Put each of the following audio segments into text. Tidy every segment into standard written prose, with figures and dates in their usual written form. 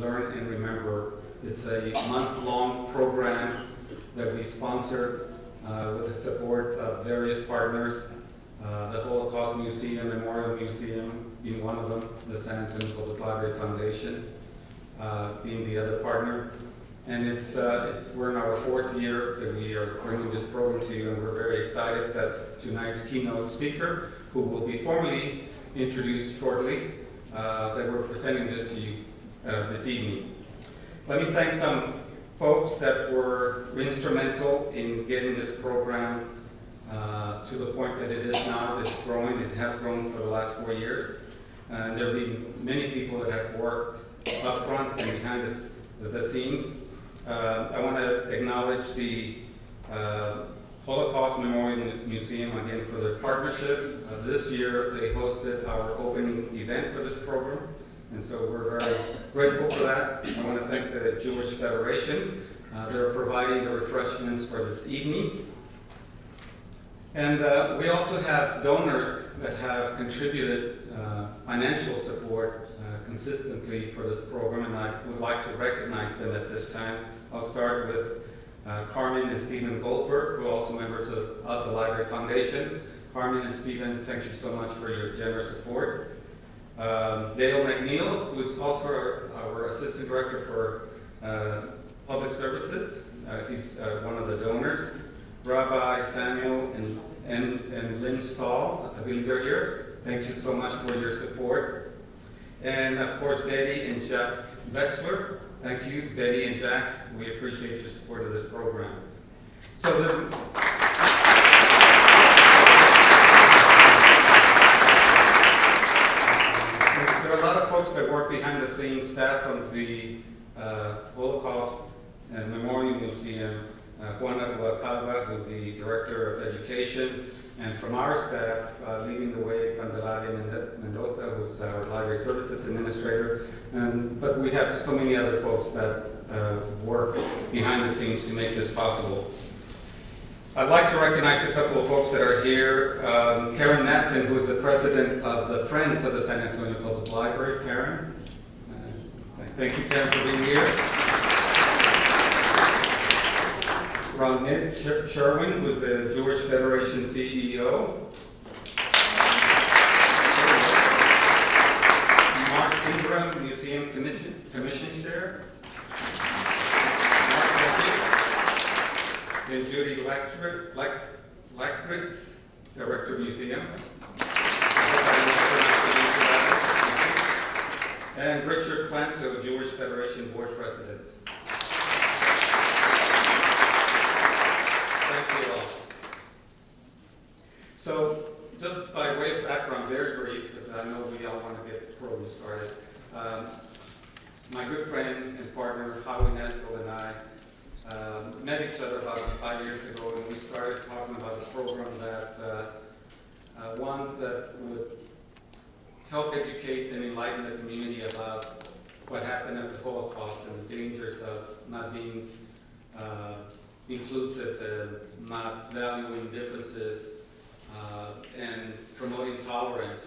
Learn and Remember. It's a month-long program that we sponsor with the support of various partners, the Holocaust Museum, Memorial Museum being one of them, the San Antonio Public Library Foundation being the other partner. And we're in our 4th year that we are bringing this program to you, and we're very excited that tonight's keynote speaker, who will be formally introduced shortly, that we're presenting this to you this evening. Let me thank some folks that were instrumental in getting this program to the point that it is now. It's growing. It has grown for the last 4 years. There have been many people that have worked up front and behind the scenes. I want to acknowledge the Holocaust Memorial Museum again for their partnership. This year they hosted our opening event for this program, and so we're very grateful for that. I want to thank the Jewish Federation. They're providing the refreshments for this evening. And we also have donors that have contributed financial support consistently for this program, and I would like to recognize them at this time. I'll start with Carmen and Stephen Goldberg, who are also members of the Library Foundation. Carmen and Stephen, thank you so much for your generous support. Dale McNeil, who's also our Assistant Director for Public Services. He's one of the donors. Rabbi Samuel and Lynn Stahl, I believe they're here. Thank you so much for your support. And of course, Betty and Jack Wetzler. Thank you, Betty and Jack. We appreciate your support of this program. So there are a lot of folks that work behind the scenes, staff from the Holocaust Memorial Museum. Juana Rubalcaba, who's the Director of Education, and from our staff, leading the way, Candelaria Mendoza, who's our Library Services Administrator. But we have so many other folks that work behind the scenes to make this possible. I'd like to recognize a couple of folks that are here. Karen Matson, who is the President of the Friends of the San Antonio Public Library. Karen. Thank you, Karen, for being here. Ronit Sherwin, who's the Jewish Federation CEO. Mark Ingram, Museum Commission Chair. Mark Beckett. Then Judy Lackritz, Director of Museum. And Richard Planto, Jewish Federation Board President. Thank you all. So, just by way of background, very brief, because I know we all want to get the program started. My good friend and partner, Howie Nestle, and I met each other about 5 years ago, and we started talking about a program that, one that would help educate and enlighten the community about what happened at the Holocaust and the dangers of not being inclusive and not valuing differences and promoting tolerance.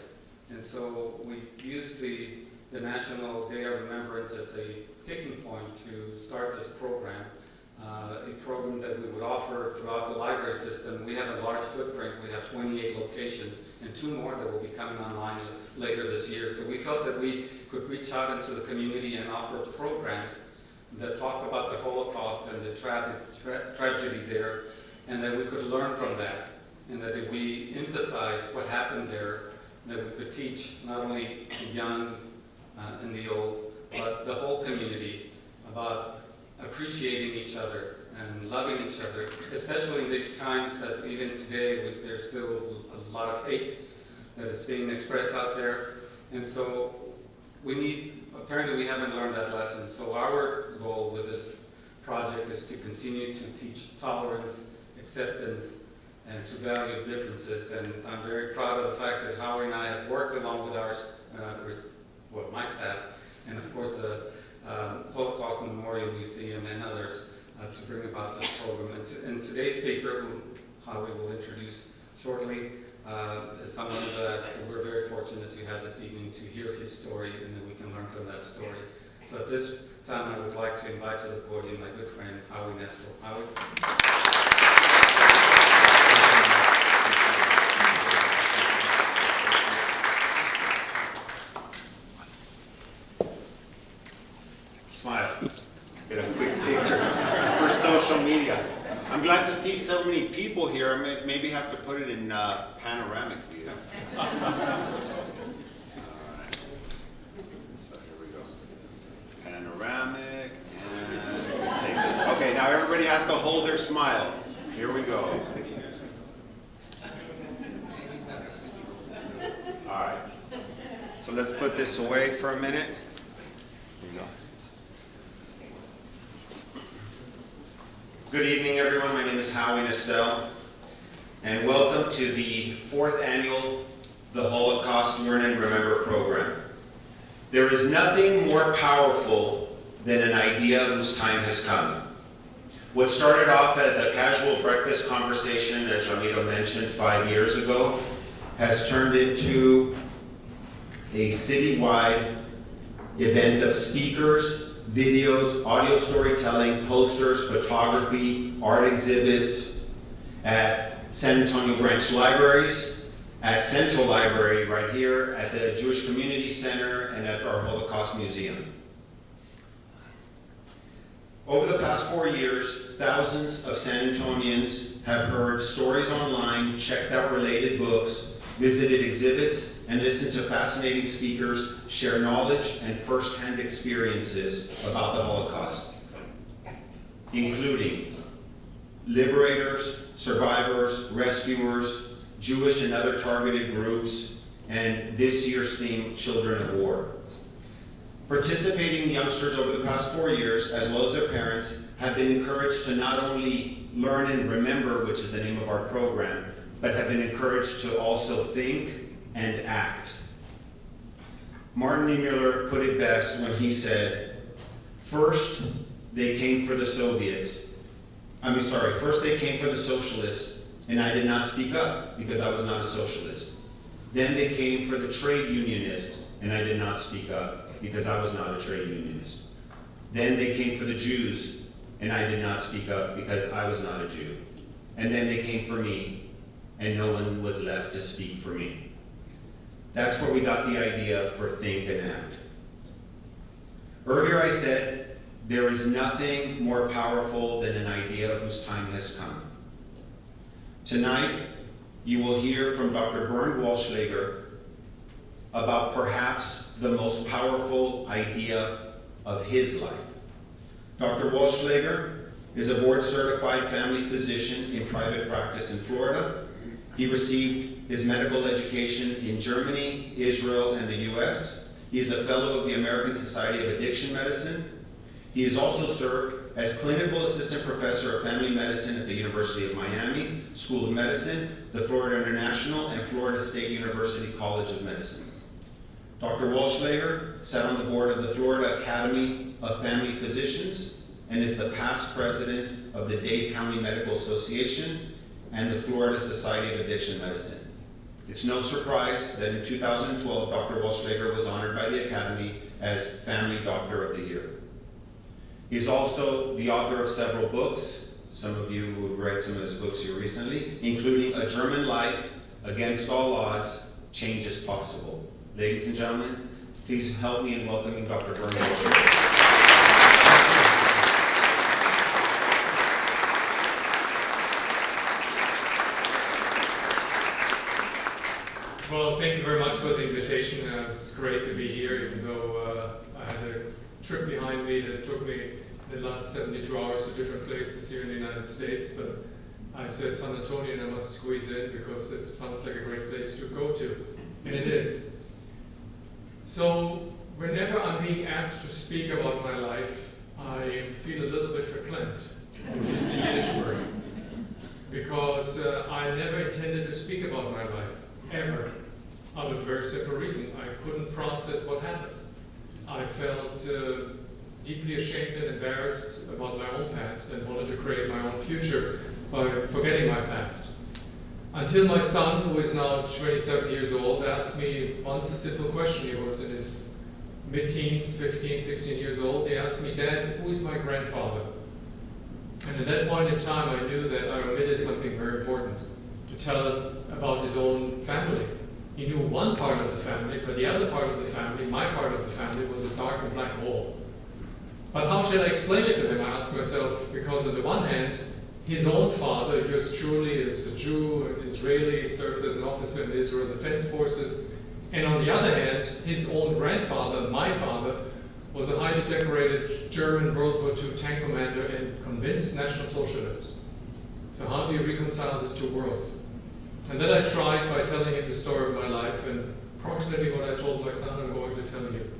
And so we used the National Day of Remembrance as a kicking point to start this program, a program that we would offer throughout the library system. We have a large footprint. We have 28 locations and 2 more that will be coming online later this year. So we felt that we could reach out into the community and offer programs that talk about the Holocaust and the tragedy there, and that we could learn from that, and that if we emphasize what happened there, that we could teach not only the young and the old, but the whole community about appreciating each other and loving each other, especially in these times that even today there's still a lot of hate that is being expressed out there. And so apparently we haven't learned that lesson. So our goal with this project is to continue to teach tolerance, acceptance, and to value differences. And I'm very proud of the fact that Howie and I have worked along with my staff, and of course the Holocaust Memorial Museum and others to bring about this program. And today's speaker, who Howie will introduce shortly, is someone that we're very fortunate to have this evening to hear his story, and that we can learn from that story. So at this time, I would like to invite to the podium my good friend, Howie Nestle. Howie? Smile. Get a quick picture for social media. I'm glad to see so many people here. I maybe have to put it in panoramic view. All right. So here we go. Panoramic and take it. Okay, now everybody has to hold their smile. Here we go. All right. So let's put this away for a minute. Here we go. Good evening, everyone. My name is Howie Nestle, and welcome to the 4th annual The Holocaust Learn and Remember program. There is nothing more powerful than an idea whose time has come. What started off as a casual breakfast conversation, as Ramiro mentioned, 5 years ago, has turned into a citywide event of speakers, videos, audio storytelling, posters, photography, art exhibits at San Antonio branch libraries, at Central Library right here, at the Jewish Community Center, and at our Holocaust Museum. Over the past 4 years, thousands of San Antonians have heard stories online, checked out related books, visited exhibits, and listened to fascinating speakers share knowledge and first-hand experiences about the Holocaust, including liberators, survivors, rescuers, Jewish and other targeted groups, and this year's theme, Children of War. Participating youngsters over the past 4 years, as well as their parents, have been encouraged to not only learn and remember, which is the name of our program, but have been encouraged to also think and act. Martin Niemöller put it best when he said, first they came for the socialists, and I did not speak up because I was not a socialist. Then they came for the trade unionists, and I did not speak up because I was not a trade unionist. Then they came for the Jews, and I did not speak up because I was not a Jew. And then they came for me, and no one was left to speak for me. That's where we got the idea for Think and Act. Earlier I said, there is nothing more powerful than an idea whose time has come. Tonight, you will hear from Dr. Bernd Wollschlaeger about perhaps the most powerful idea of his life. Dr. Wollschlaeger is a board-certified family physician in private practice in Florida. He received his medical education in Germany, Israel, and the US. He is a fellow of the American Society of Addiction Medicine. He has also served as clinical assistant professor of family medicine at the University of Miami School of Medicine, the Florida International, and Florida State University College of Medicine. Dr. Wollschlaeger sat on the board of the Florida Academy of Family Physicians and is the past president of the Dade County Medical Association and the Florida Society of Addiction Medicine. It's no surprise that in 2012, Dr. Wollschlaeger was honored by the Academy as Family Doctor of the Year. He's also the author of several books, some of you who have read some of his books here recently, including A German Life, Against All Odds, Change is Possible. Ladies and gentlemen, please help me in welcoming Dr. Bernd Wollschlaeger. Well, thank you very much for the invitation. It's great to be here, even though I had a trip behind me that took me the last 72 hours to different places here in the United States. But I said San Antonio, and I must squeeze in because it sounds like a great place to go to, and it is. So whenever I'm being asked to speak about my life, I feel a little bit verklempt, to use a Yiddish word, because I never intended to speak about my life, ever. Out of a very simple reason. I couldn't process what happened. I felt deeply ashamed and embarrassed about my own past and wanted to create my own future by forgetting my past. Until my son, who is now 27 years old, asked me once a simple question. He was in his mid-teens, 15, 16 years old, he asked me, "Dad, who is my grandfather?" And at that point in time, I knew that I omitted something very important, to tell about his own family. He knew one part of the family, but the other part of the family, my part of the family, was a dark and black hole. But how should I explain it to him, I asked myself, because on the one hand, his own father, yours truly, is a Jew, an Israeli, served as an officer in the Israel Defense Forces, and on the other hand, his own grandfather, my father, was a highly decorated German World War II tank commander and convinced National Socialist. So how do you reconcile these two worlds? And then I tried by telling him the story of my life, and approximately what I told my son I'm going to tell you.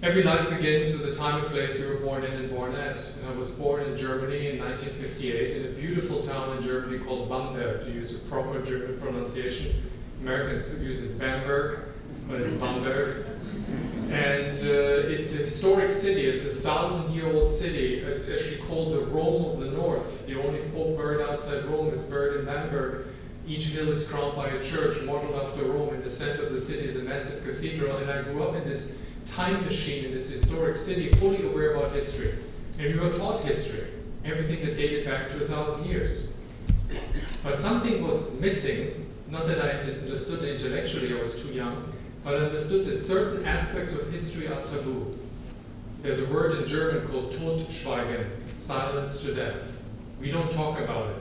Every life begins with the time and place you were born in and born at. And I was born in Germany in 1958 in a beautiful town in Germany called Bamberg, to use a proper German pronunciation. Americans use it Bamberg, but it's Bamberg. And it's a historic city. It's a 1,000-year-old city. It's actually called the Rome of the North. The only Pope buried outside Rome is buried in Bamberg. Each hill is crowned by a church modeled after Rome. In the center of the city is a massive cathedral. And I grew up in this time machine, in this historic city, fully aware about history. And we were taught history, everything that dated back to 1,000 years. But something was missing. Not that I understood it intellectually, I was too young. But I understood that certain aspects of history are taboo. There's a word in German called Totschweigen, silence to death. We don't talk about it.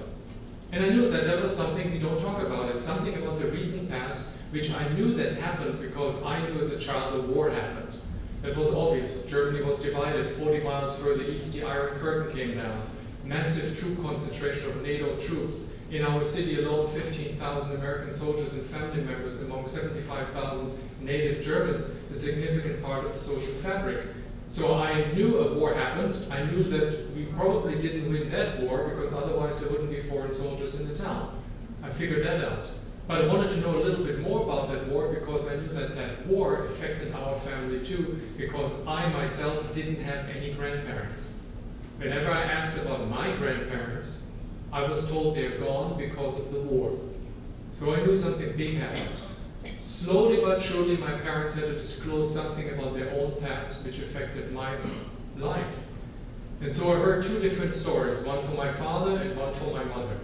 And I knew that that was something we don't talk about. It's something about the recent past, which I knew that happened because I knew as a child a war happened. That was obvious. Germany was divided. 40 miles further east, the Iron Curtain came down. Massive troop concentration of NATO troops. In our city alone, 15,000 American soldiers and family members among 75,000 native Germans, a significant part of the social fabric. So I knew a war happened. I knew that we probably didn't win that war because otherwise there wouldn't be foreign soldiers in the town. I figured that out. But I wanted to know a little bit more about that war because I knew that that war affected our family too, because I myself didn't have any grandparents. Whenever I asked about my grandparents, I was told they're gone because of the war. So I knew something big happened. Slowly but surely, my parents had to disclose something about their own past, which affected my life. And so I heard two different stories, one from my father and one from my mother.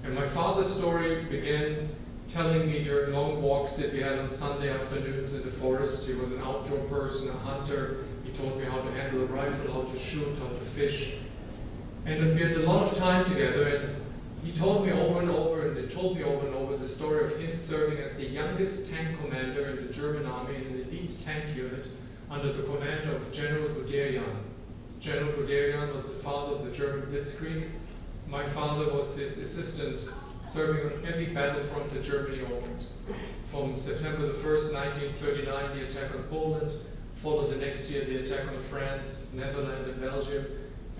And my father's story began telling me during long walks that we had on Sunday afternoons in the forest. He was an outdoor person, a hunter. He taught me how to handle a rifle, how to shoot, how to fish. And we had a lot of time together, and he told me over and over, and they told me over and over the story of him serving as the youngest tank commander in the German army in an elite tank unit under the command of General Guderian. General Guderian was the father of the German Blitzkrieg. My father was his assistant, serving on every battlefront that Germany opened. From September the 1st, 1939, the attack on Poland, followed the next year the attack on France, Netherlands, and Belgium.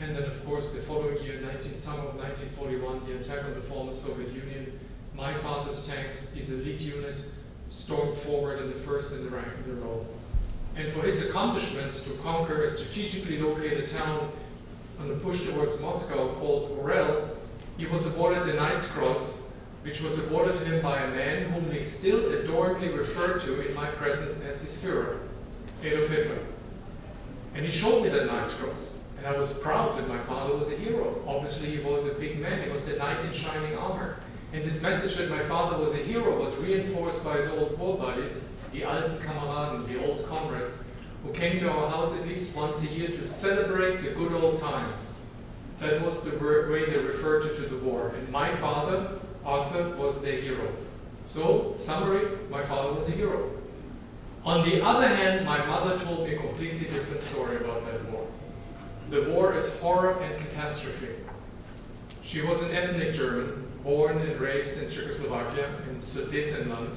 And then, of course, the following year, summer of 1941, the attack on the former Soviet Union. My father's tanks, his elite unit, stormed forward in the first in the rank in the row. And for his accomplishments to conquer a strategically located town on the push towards Moscow called Orel, he was awarded the Knight's Cross, which was awarded to him by a man whom he still adorably referred to in my presence as his Führer, Adolf Hitler. And he showed me that Knight's Cross. And I was proud that my father was a hero. Obviously, he was a big man. He was the knight in shining armor. And this message that my father was a hero was reinforced by his old war buddies, the alten Kameraden, the old comrades, who came to our house at least once a year to celebrate the good old times. That was the way they referred to the war. And my father, Arthur, was their hero. So, summary, my father was a hero. On the other hand, my mother told me a completely different story about that war. The war is horror and catastrophe. She was an ethnic German, born and raised in Czechoslovakia, in Sudetenland,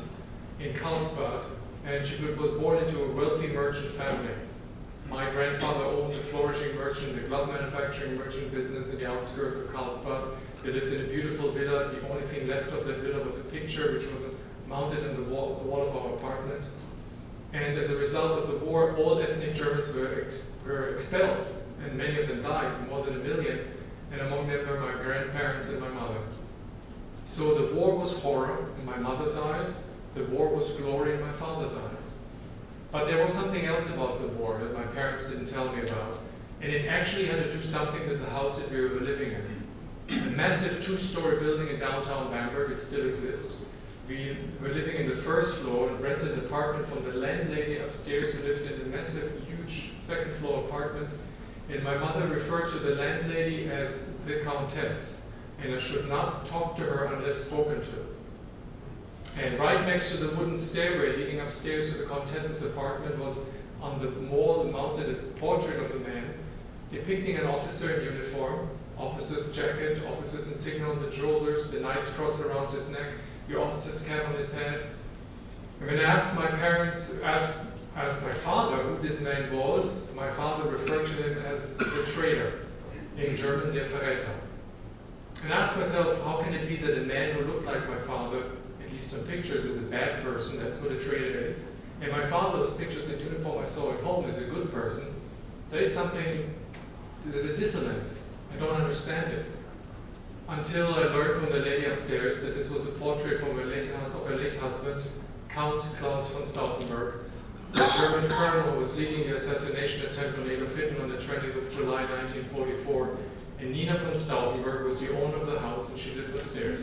in Karlsbad, and she was born into a wealthy merchant family. My grandfather owned a flourishing the glove manufacturing merchant business in the outskirts of Karlsbad. They lived in a beautiful villa. The only thing left of that villa was a picture which was mounted on the wall of our apartment. And as a result of the war, all ethnic Germans were expelled. And many of them died, more than 1 million, and among them were my grandparents and my mother. So the war was horror in my mother's eyes, the war was glory in my father's eyes. But there was something else about the war that my parents didn't tell me about. And it actually had to do something with the house that we were living in. A massive 2-story building in downtown Bamberg, it still exists. We were living in the first floor and rented an apartment from the landlady upstairs who lived in a massive, huge second-floor apartment. And my mother referred to the landlady as the Countess, and I should not talk to her unless spoken to. And right next to the wooden stairway leading upstairs to the Countess's apartment was on the wall mounted a portrait of a man depicting an officer in uniform, officer's jacket, officer's insignia on the shoulders, the Knight's Cross around his neck, the officer's cap on his head. And when I asked my parents, asked my father who this man was, my father referred to him as the traitor, in German, der Verräter. And I asked myself, how can it be that a man who looked like my father, at least on pictures, is a bad person? That's what a traitor is. And my father's pictures in uniform I saw at home is a good person. There's a dissonance. I don't understand it. Until I learned from the lady upstairs that this was a portrait from her late husband, Count Klaus von Stauffenberg, the German colonel who was leading the assassination attempt on Adolf Hitler on the 20th of July 1944. And Nina von Stauffenberg was the owner of the house, and she lived upstairs.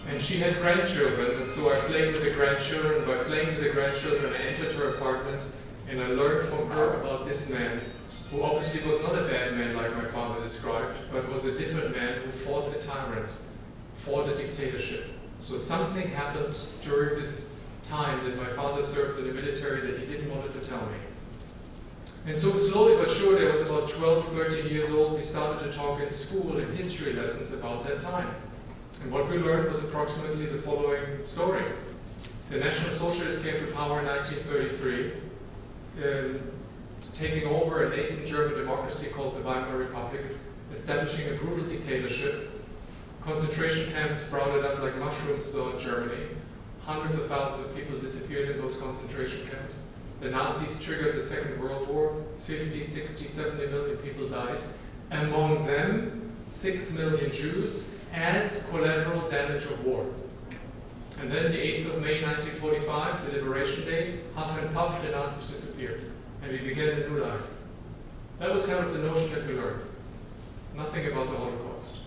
And she had grandchildren, and so I played with the grandchildren. By playing with the grandchildren, I entered her apartment, and I learned from her about this man, who obviously was not a bad man like my father described, but was a different man who fought a tyrant, fought a dictatorship. So something happened during this time that my father served in the military that he didn't want to tell me. And so slowly but surely, I was about 12, 13 years old, we started to talk in school in history lessons about that time. And what we learned was approximately the following story. The National Socialists came to power in 1933, taking over a nascent German democracy called the Weimar Republic, establishing a brutal dictatorship. Concentration camps sprouted up like mushrooms throughout Germany. Hundreds of thousands of people disappeared in those concentration camps. The Nazis triggered the Second World War. 50, 60, 70 million people died. Among them, 6 million Jews as collateral damage of war. And then the 8th of May 1945, the Liberation Day, huff and puff, the Nazis disappeared. And we began a new life. That was kind of the notion that we learned. Nothing about the Holocaust.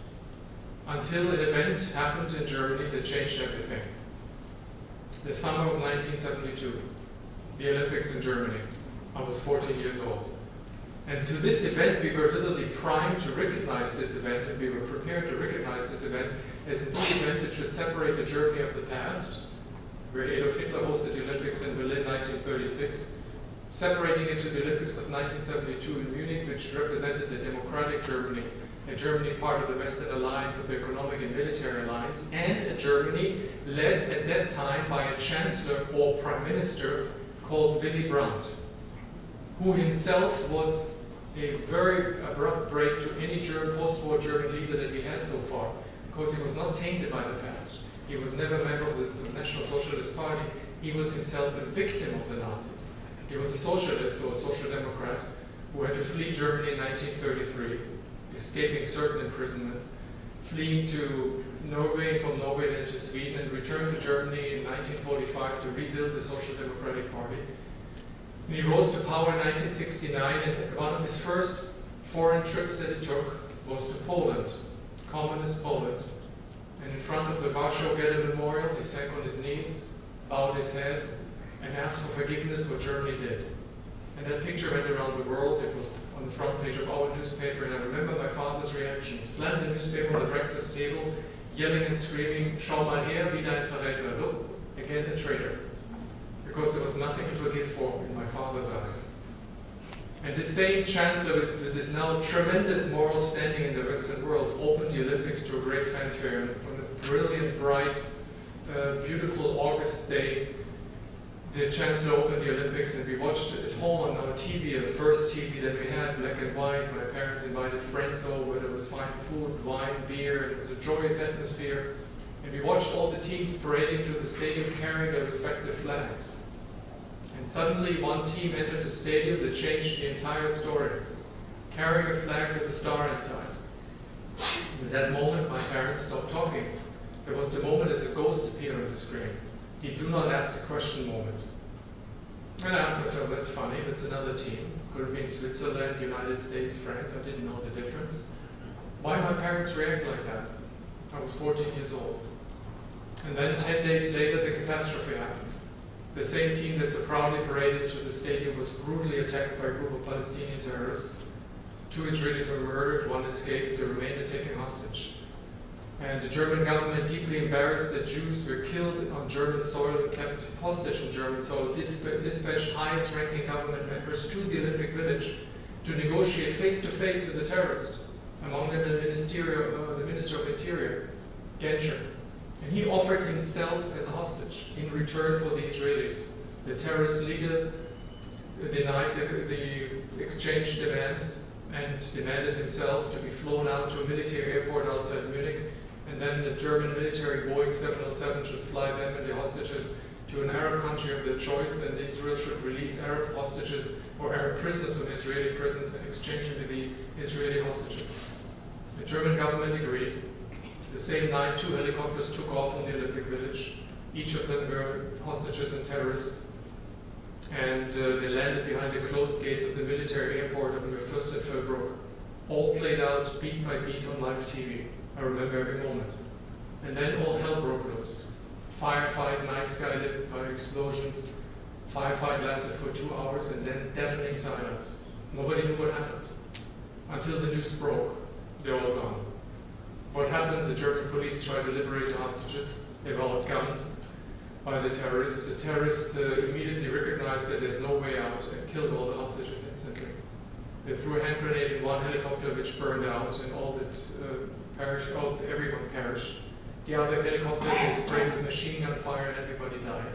Until an event happened in Germany that changed everything. The summer of 1972, the Olympics in Germany. I was 14 years old. And to this event, we were literally primed to recognize this event, and we were prepared to recognize this event as an event that should separate the Germany of the past, where Adolf Hitler hosted the Olympics in Berlin 1936, separating it to the Olympics of 1972 in Munich, which represented the democratic Germany, a Germany part of the Western Alliance, of the economic and military alliance, and a Germany led at that time by a chancellor or prime minister called Willy Brandt, who himself was a very abrupt break to any post-war German leader that we had so far, because he was not tainted by the past. He was never a member of the National Socialist Party. He was himself a victim of the Nazis. He was a socialist or a social democrat who had to flee Germany in 1933, escaping certain imprisonment, fleeing to Norway, from Norway then to Sweden, and returned to Germany in 1945 to rebuild the Social Democratic Party. And he rose to power in 1969, and one of his first foreign trips that he took was to Poland, communist Poland. And in front of the Warsaw Ghetto Memorial, he sank on his knees, bowed his head, and asked for forgiveness for what Germany did. And that picture went around the world. It was on the front page of our newspaper, and I remember my father's reaction. He slammed the newspaper on the breakfast table, yelling and screaming, "Schau mal her, wieder ein Verräter." Look, again a traitor. Because there was nothing to forgive for in my father's eyes. And the same chancellor with this now tremendous moral standing in the Western world opened the Olympics to a great fanfare. And on a brilliant, bright, beautiful August day, the chancellor opened the Olympics, and we watched it at home on our TV, the first TV that we had, black and white. My parents invited friends over. There was fine food, wine, beer. It was a joyous atmosphere. And we watched all the teams parading through the stadium carrying their respective flags. And suddenly one team entered the stadium that changed the entire story, carrying a flag with a star inside. At that moment, my parents stopped talking. There was the moment as a ghost appeared on the screen. The do not ask a question moment. And I asked myself, that's funny, that's another team. Could have been Switzerland, United States, France, I didn't know the difference. Why my parents react like that? I was 14 years old. And then 10 days later, the catastrophe happened. The same team that so proudly paraded to the stadium was brutally attacked by a group of Palestinian terrorists. 2 Israelis were murdered, 1 escaped, they remained taken hostage. And the German government, deeply embarrassed that Jews were killed on German soil and kept hostage on German soil, dispatched highest ranking government members to the Olympic Village to negotiate face-to-face with the terrorists, among them the Minister of Interior, Genscher. And he offered himself as a hostage in return for the Israelis. The terrorist leader denied the exchange demands and demanded himself to be flown out to a military airport outside Munich, and then the German military Boeing 707 should fly them and the hostages to an Arab country of their choice, and Israel should release Arab hostages or Arab prisoners from Israeli prisons and exchange them with the Israeli hostages. The German government agreed. The same night, 2 helicopters took off from the Olympic Village. Each of them were hostages and terrorists. And they landed behind the closed gates of the military airport of Fürst and Villebrook. All played out beat by beat on live TV. I remember every moment. And then all hell broke loose. Firefight, night sky lit by explosions. Firefight lasted for 2 hours and then deafening silence. Nobody knew what happened. Until the news broke, they're all gone. What happened? The German police tried to liberate the hostages. They were outgunned by the terrorists. The terrorists immediately recognized that there's no way out and killed all the hostages instantly. They threw a hand grenade in 1 helicopter which burned out and everyone perished. The other helicopter was sprayed with machine gun fire and everybody died.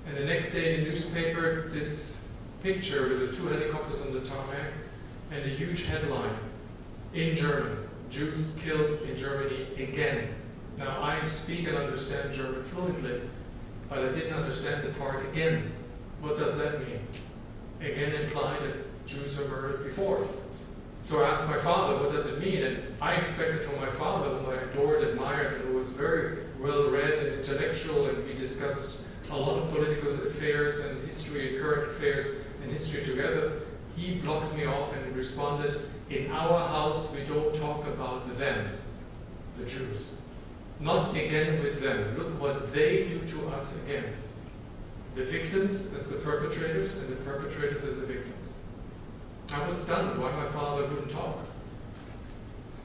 And the next day in the newspaper, this picture with the 2 helicopters on the tarmac and a huge headline in German. Jews killed in Germany again. Now, I speak and understand German fluently, but I didn't understand the part again. What does that mean? Again implied that Jews were murdered before. So I asked my father, what does it mean? And I expected from my father, whom I adored, admired, and who was very well read and intellectual, and we discussed a lot of political affairs and history, current affairs and history together. He blocked me off and responded, in our house we don't talk about them, the Jews. Not again with them. Look what they do to us again. The victims as the perpetrators and the perpetrators as the victims. I was stunned why my father wouldn't talk.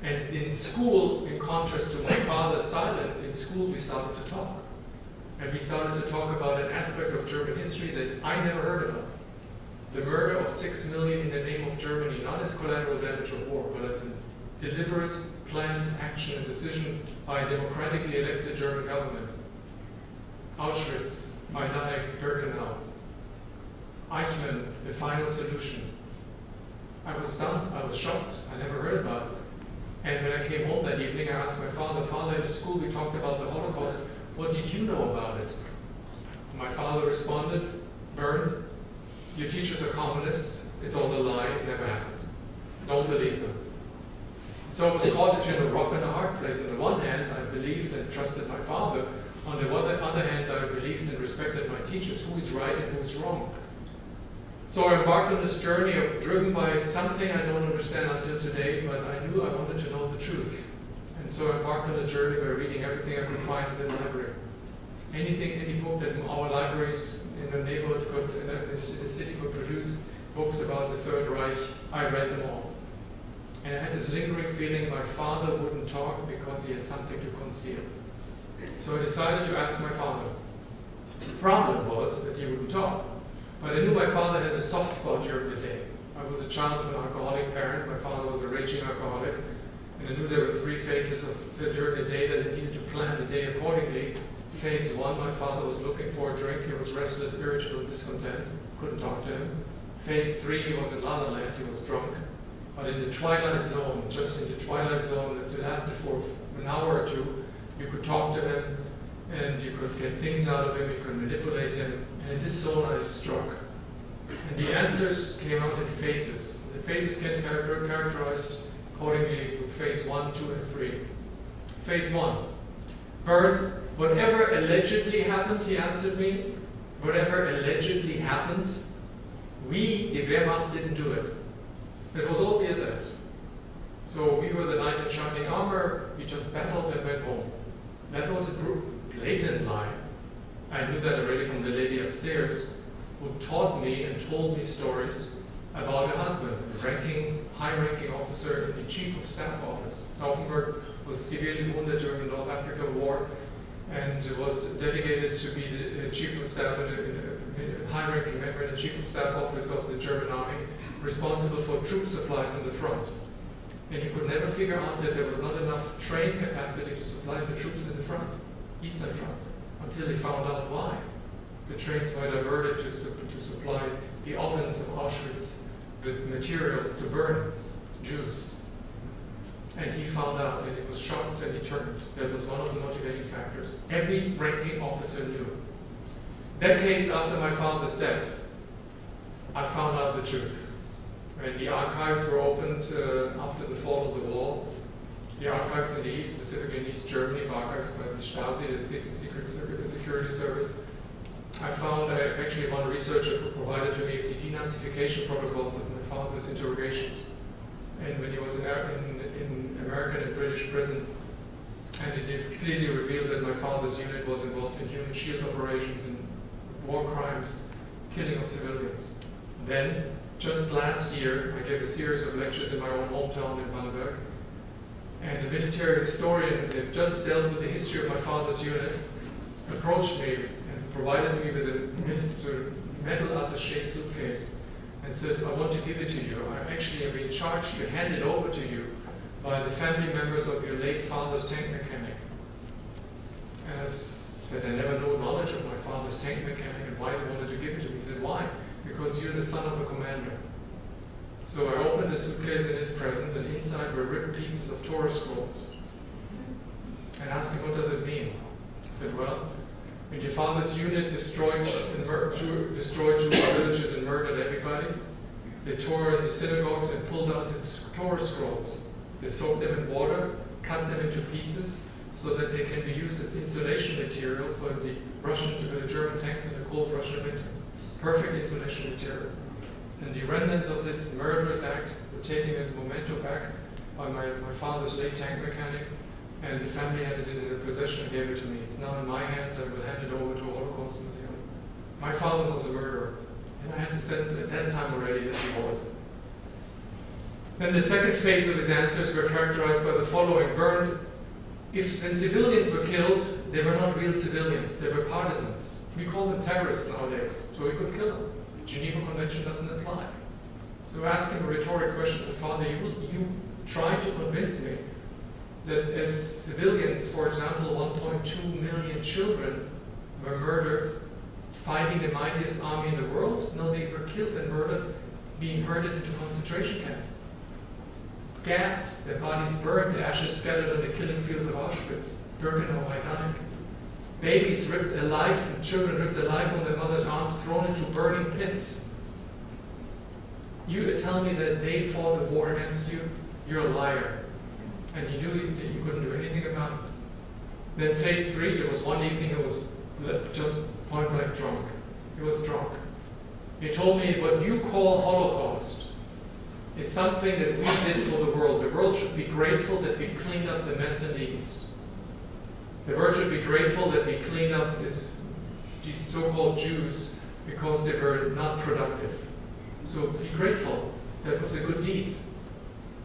And in school, in contrast to my father's silence, in school we started to talk. And we started to talk about an aspect of German history that I never heard about. The murder of 6 million in the name of Germany, not as collateral damage of war, but as a deliberate, planned action and decision by a democratically elected German government. Auschwitz, Majdanek, Birkenau, Eichmann, the final solution. I was stunned, I was shocked, I never heard about it. And when I came home that evening, I asked my father, Father, in school we talked about the Holocaust, what did you know about it? My father responded, Bernd, your teachers are communists, it's all a lie, it never happened. Don't believe them. So I was caught between a rock and a hard place. On the one hand, I believed and trusted my father. On the other hand, I believed and respected my teachers, who is right and who is wrong. So I embarked on this journey driven by something I don't understand until today, but I knew I wanted to know the truth. And so I embarked on a journey by reading everything I could find in the library. Any book that our libraries in the neighborhood in the city could produce, books about the Third Reich, I read them all. And I had this lingering feeling my father wouldn't talk because he has something to conceal. So I decided to ask my father. The problem was that he wouldn't talk. But I knew my father had a soft spot during the day. I was a child of an alcoholic parent. My father was a raging alcoholic. And I knew there were 3 phases during the day that I needed to plan the day accordingly. Phase 1, my father was looking for a drink. He was restless, irritable, discontent. Couldn't talk to him. Phase 3, he was in La La Land. He was drunk. But in the twilight zone, just in the twilight zone that lasted for an hour or 2, you could talk to him and you could get things out of him, you could manipulate him. And in this zone I struck. And the answers came out in phases. The phases can be characterized accordingly to phase 1, 2, and 3. Phase 1. Bernd, whatever allegedly happened, he answered me, whatever allegedly happened, we, the Wehrmacht, didn't do it. It was all the SS. So we were the knight in shining armor, we just battled and went home. That was a blatant lie. I knew that already from the lady upstairs, who taught me and told me stories about her husband, a high-ranking officer in the Chief of Staff office. Stauffenberg was severely wounded during the North Africa War and was delegated to be the Chief of Staff, a high-ranking member in the Chief of Staff office of the German Army, responsible for troop supplies on the front. And he could never figure out that there was not enough train capacity to supply the troops in the front, Eastern Front, until he found out why. The trains were diverted to supply the ovens of Auschwitz with material to burn Jews. And he found out, and he was shocked, and he turned. That was one of the motivating factors. Every ranking officer knew. Decades after my father's death, I found out the truth. When the archives were opened after the fall of the wall, the archives in the East, specifically in East Germany, archives by the Stasi, the secret security service, I found actually one researcher who provided to me the denazification protocols of my father's interrogations. And when he was in American and British prison, and it clearly revealed that my father's unit was involved in human shield operations and war crimes, killing of civilians. Then, just last year, I gave a series of lectures in my own hometown in Bamberg, and a military historian that just dealt with the history of my father's unit approached me and provided me with a metal attaché suitcase and said, I want to give it to you. I actually have been charged to hand it over to you by the family members of your late father's tank mechanic. And I said, I never knew knowledge of my father's tank mechanic and why they wanted to give it to me. He said, why? Because you're the son of a commander. So I opened the suitcase in his presence, and inside were written pieces of Torah scrolls. And asked him, what does it mean? He said, well, when your father's unit destroyed Jewish villages and murdered everybody, they tore the synagogues and pulled out the Torah scrolls. They soaked them in water, cut them into pieces, so that they can be used as insulation material for the German tanks in the cold Russian winter. Perfect insulation material. And the remnants of this murderous act were taken as a memento back by my father's late tank mechanic, and the family had it in their possession and gave it to me. It's now in my hands. I will hand it over to a Holocaust museum. My father was a murderer, and I had the sense at that time already that he was. Then the second phase of his answers were characterized by the following. Bernd, when civilians were killed, they were not real civilians, they were partisans. We call them terrorists nowadays, so we could kill them. The Geneva Convention doesn't apply. So I asked him a rhetoric question. I said, Father, you tried to convince me that as civilians, for example, 1.2 million children were murdered fighting the mightiest army in the world? No, they were killed and murdered, being herded into concentration camps. Gassed, their bodies burned, the ashes scattered on the killing fields of Auschwitz, Birkenau, Majdanek. Babies ripped alive and children ripped alive from their mother's arms, thrown into burning pits. You tell me that they fought the war against you? You're a liar. And you knew that you couldn't do anything about it. Then phase 3, there was one evening he was just point blank drunk. He was drunk. He told me what you call Holocaust is something that we did for the world. The world should be grateful that we cleaned up the mess in the East. The world should be grateful that we cleaned up these so-called Jews because they were not productive. So be grateful. That was a good deed.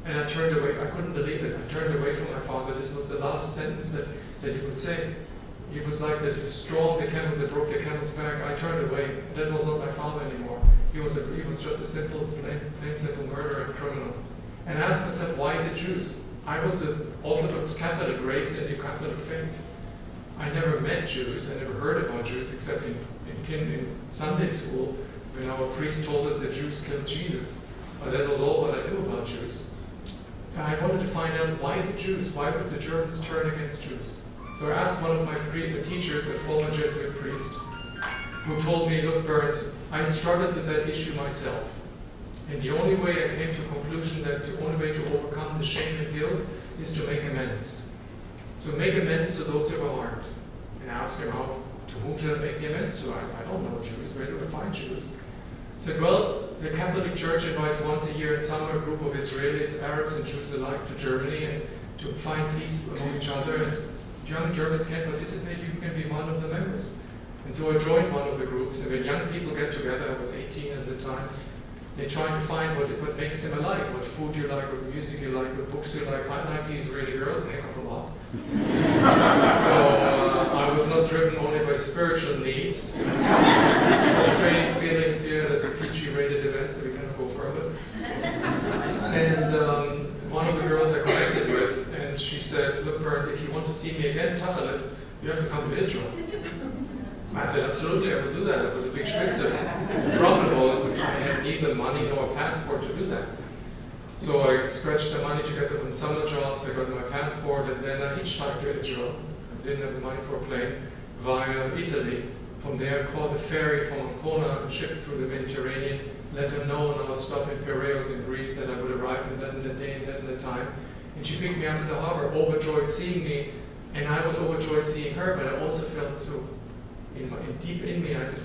And I turned away. I couldn't believe it. I turned away from my father. This was the last sentence that he would say. He was like that straw, the camel that broke the camel's back. I turned away. That was not my father anymore. He was just a simple, plain simple murderer and criminal. And I asked myself, why the Jews? I was an Orthodox Catholic raised in the Catholic faith. I never met Jews. I never heard about Jews except in Sunday school when our priest told us that Jews killed Jesus. But that was all what I knew about Jews. And I wanted to find out why the Jews? Why would the Germans turn against Jews? So I asked one of my teachers, a former Jesuit priest, who told me, look, Bernd, I struggled with that issue myself. And the only way I came to a conclusion that the only way to overcome the shame and guilt is to make amends. So make amends to those who are harmed. And ask him, To whom should I make the amends to? I don't know Jews. Where do I find Jews? I said, well, the Catholic Church invites once a year in summer a group of Israelis, Arabs, and Jews alike to Germany and to find peace among each other. And if young Germans can't participate, you can be one of the members. And so I joined one of the groups. And when young people get together, I was 18 at the time, they try to find what makes them alike, what food you like, what music you like, what books you like. I like the Israeli girls, a heck of a lot. So I was not driven only by spiritual needs. Profane feelings here, that's a PG-rated event, so we cannot go further. And one of the girls I connected with, and she said, look, Bernd, if you want to see me again, Tacheles, you have to come to Israel. I said, absolutely, I will do that. It was a big schwitzer. The problem was I had neither money nor a passport to do that. So I scratched the money together from summer jobs, I got my passport, and then I hitchhiked to Israel. I didn't have the money for a plane, via Italy. From there, I caught a ferry from Ancona and shipped through the Mediterranean, let her know on our stop in Piraeus in Greece that I would arrive in that in the day and that in the time. And she picked me up at the harbor, overjoyed seeing me, and I was overjoyed seeing her, but I also felt so, deep in me, I had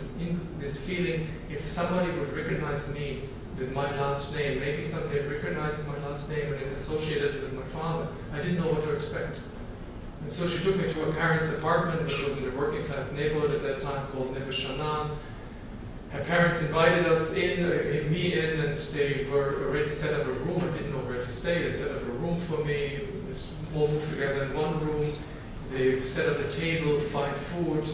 this feeling, if somebody would recognize me with my last name, maybe someday recognizing my last name and associated it with my father, I didn't know what to expect. And so she took me to her parents' apartment, which was in a working class neighborhood at that time called Neve Sha'anan. Her parents invited us in, me in, and they were already set up a room. I didn't know where to stay. They set up a room for me. We all moved together in one room. They set up a table, fine food,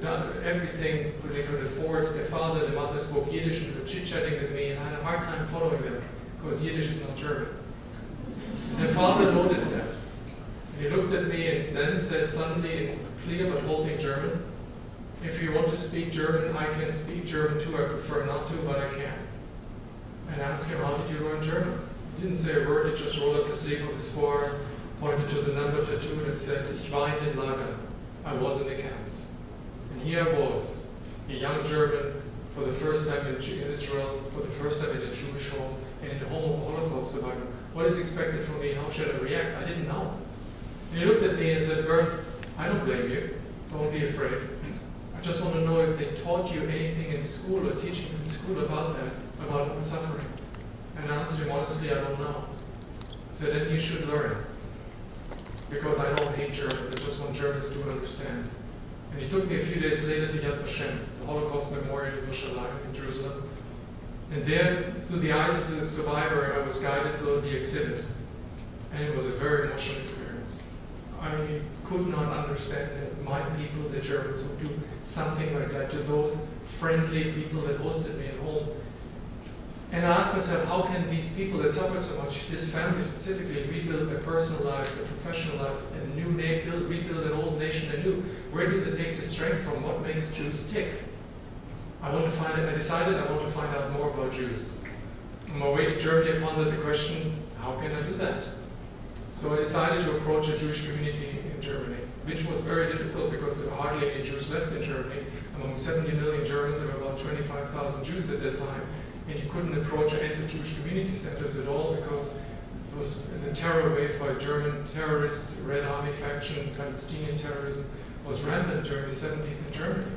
done everything they could afford. Their father and their mother spoke Yiddish and were chit-chatting with me, and I had a hard time following them because Yiddish is not German. And their father noticed that. He looked at me and then said suddenly in clear but halting German, if you want to speak German, I can speak German too. I prefer not to, but I can. And I asked him, how did you learn German? He didn't say a word, he just rolled up the sleeve of his forearm, pointed to the number tattoo and said, Ich war in den Lagern. I was in the camps. And here I was, a young German, for the first time in Israel, for the first time in a Jewish home, and in the home of a Holocaust survivor. What is expected from me? How should I react? I didn't know. And he looked at me and said, Bernd, I don't blame you. Don't be afraid. I just want to know if they taught you anything in school or teaching in school about that, about suffering. And I answered him honestly, I don't know. I said, then you should learn. Because I don't hate Germans, I just want Germans to understand. And he took me a few days later to Yad Vashem, the Holocaust Memorial in Yerushalayim in Jerusalem. And there, through the eyes of the survivor, I was guided to the exhibit. And it was a very emotional experience. I could not understand that my people, the Germans, would do something like that to those friendly people that hosted me at home. And I asked myself, how can these people that suffered so much, this family specifically, rebuild their personal life, their professional life, a new rebuild an old nation anew? Where do they take the strength from? What makes Jews tick? I decided I want to find out more about Jews. On my way to Germany, I pondered the question, how can I do that? So I decided to approach a Jewish community in Germany, which was very difficult because there were hardly any Jews left in Germany. Among 70 million Germans, there were about 25,000 Jews at that time. And you couldn't approach or enter Jewish community centers at all because it was the terror wave by German terrorists, Red Army faction, Palestinian terrorism was rampant during the 70s in Germany.